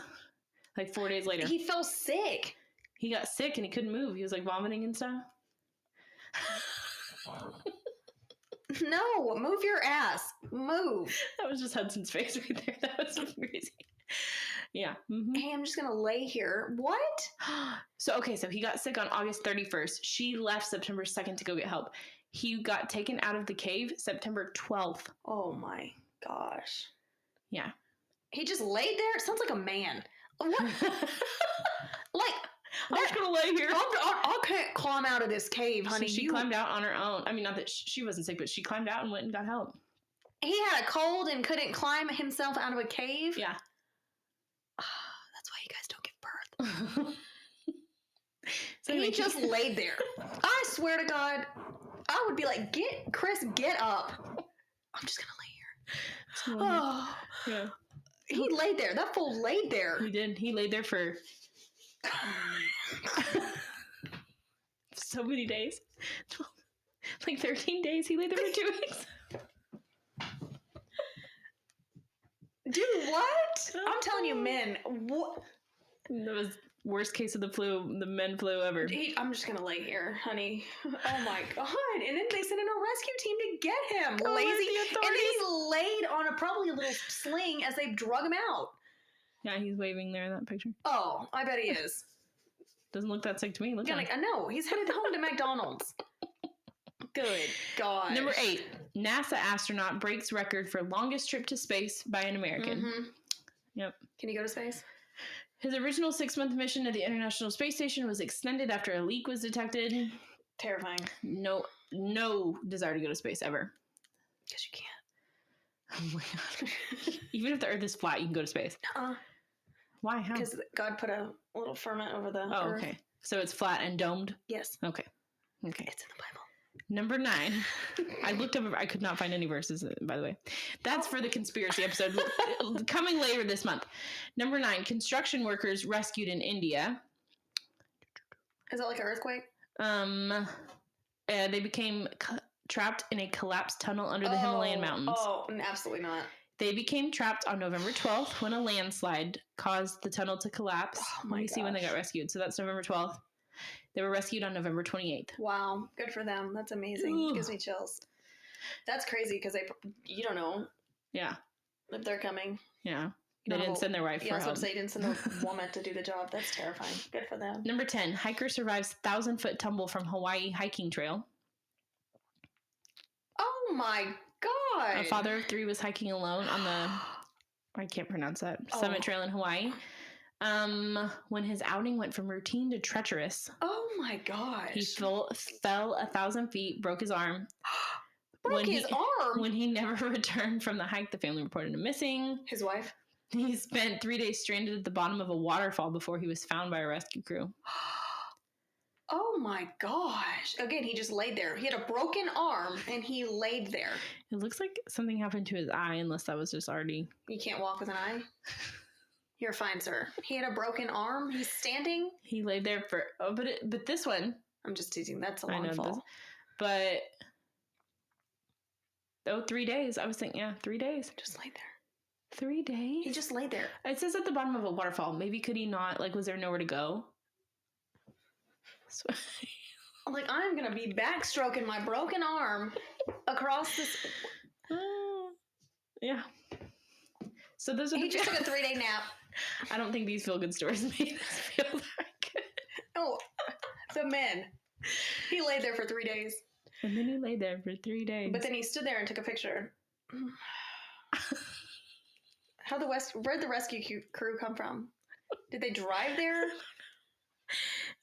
4 days later. He fell sick. He got sick and he couldn't move. He was vomiting and stuff. No, move your ass. Move. That was just Hudson's face right there. That was crazy. Yeah. Mm-hmm. Hey, I'm just going to lay here. What? So he got sick on August 31st. She left September 2nd to go get help. He got taken out of the cave September 12th. Oh my gosh. Yeah. He just laid there? It sounds like a man. What? Like, I'm just gonna lay here. I can't climb out of this cave, honey. So she climbed out on her own. I mean, not that she wasn't sick, but she climbed out and went and got help. He had a cold and couldn't climb himself out of a cave? Yeah. That's why you guys don't give birth. So he just laid there. I swear to God, I would be like, Chris, get up. I'm just gonna lay here. Oh. Yeah. He laid there. That fool laid there. He did. He laid there for so many days. Like 13 days. He laid there for 2 weeks. Dude, what? I'm telling you, men. What? That was worst case of the men flu ever. I'm just gonna lay here, honey. Oh my God. And then they sent in a rescue team to get him. Lazy. And then he's laid on probably a little sling as they drug him out. Yeah, he's waving there in that picture. Oh, I bet he is. Doesn't look that sick to me. Look like, I know. He's headed home to McDonald's. Good God. Number 8. NASA astronaut breaks record for longest trip to space by an American. Mm-hmm. Yep. Can you go to space? His original 6-month mission to the International Space Station was extended after a leak was detected. Terrifying. No desire to go to space ever. Because you can't. Oh my God. Even if the Earth is flat, you can go to space. Why? How? Because God put a little firmament over the Earth. Okay. So it's flat and domed? Yes. Okay. It's in the Bible. Number 9. I looked up, I could not find any verses, by the way. That's for the conspiracy episode coming later this month. Number 9, construction workers rescued in India. Is that like an earthquake? They became trapped in a collapsed tunnel under the Himalayan mountains. Oh, absolutely not. They became trapped on November 12th when a landslide caused the tunnel to collapse. Let me see when they got rescued. So that's November 12th. They were rescued on November 28th. Wow. Good for them. That's amazing. Ooh. Gives me chills. That's crazy because you don't know. Yeah. If they're coming. Yeah. They didn't send their wife for help. Yeah, I was about to say, didn't send a woman to do the job. That's terrifying. Good for them. Number 10. Hiker survives 1,000-foot tumble from Hawaii hiking trail. Oh my God. A father of 3 was hiking alone on the, I can't pronounce that, Summit Trail in Hawaii. When his outing went from routine to treacherous. Oh my gosh. He fell 1,000 feet, broke his arm. Broke his arm? When he never returned from the hike, the family reported him missing. His wife? He spent 3 days stranded at the bottom of a waterfall before he was found by a rescue crew. Oh my gosh. Again, he just laid there. He had a broken arm and he laid there. It looks like something happened to his eye, unless that was just already... You can't walk with an eye? You're fine, sir. He had a broken arm. He's standing. He laid there for... Oh, but this one... I'm just teasing. That's a long fall. But... 3 days. I was thinking, 3 days. Just laid there. 3 days? He just laid there. It says at the bottom of a waterfall. Maybe could he not... Like, was there nowhere to go? So, I'm going to be backstroking my broken arm across this... yeah. So those are He just took a 3-day nap. I don't think these feel-good stories made us feel that good. Oh, the men. He laid there for 3 days. And then he laid there for 3 days. But then he stood there and took a picture. Where'd the rescue crew come from? Did they drive there?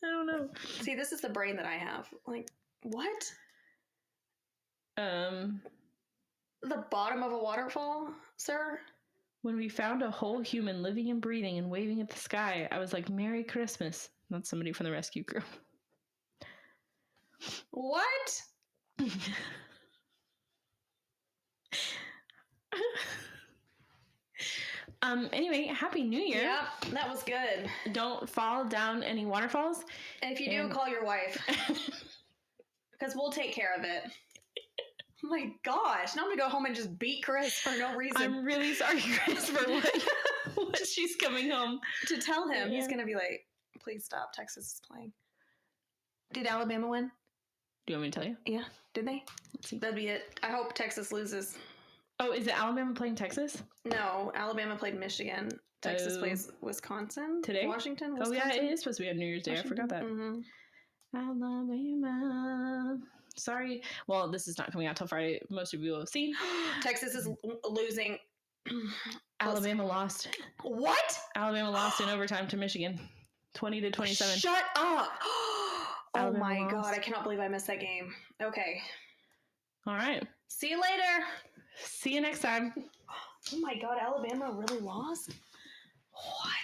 I don't know. See, this is the brain that I have. Like, what? The bottom of a waterfall, sir? When we found a whole human living and breathing and waving at the sky, I was like, Merry Christmas. That's somebody from the rescue crew. What? Anyway, Happy New Year. Yep, that was good. Don't fall down any waterfalls. And if you do, call your wife. Because we'll take care of it. Oh my gosh. Now I'm going to go home and just beat Chris for no reason. I'm really sorry, Chris, for what she's coming home. To tell him, he's going to be like, please stop. Texas is playing. Did Alabama win? Do you want me to tell you? Yeah. Did they? Let's see. That'd be it. I hope Texas loses. Oh, is it Alabama playing Texas? No, Alabama played Michigan. Texas plays Wisconsin. Today? Washington? Wisconsin? Oh, yeah, it is supposed to be on New Year's Day. Washington? I forgot that. Mm-hmm. Alabama. Sorry. Well, this is not coming out till Friday. Most of you will have seen. Texas is losing. Alabama lost. What? Alabama lost in overtime to Michigan. 20-27. Shut up. Oh my lost. God. I cannot believe I missed that game. Okay. All right. See you later. See you next time. Oh my God. Alabama really lost? What?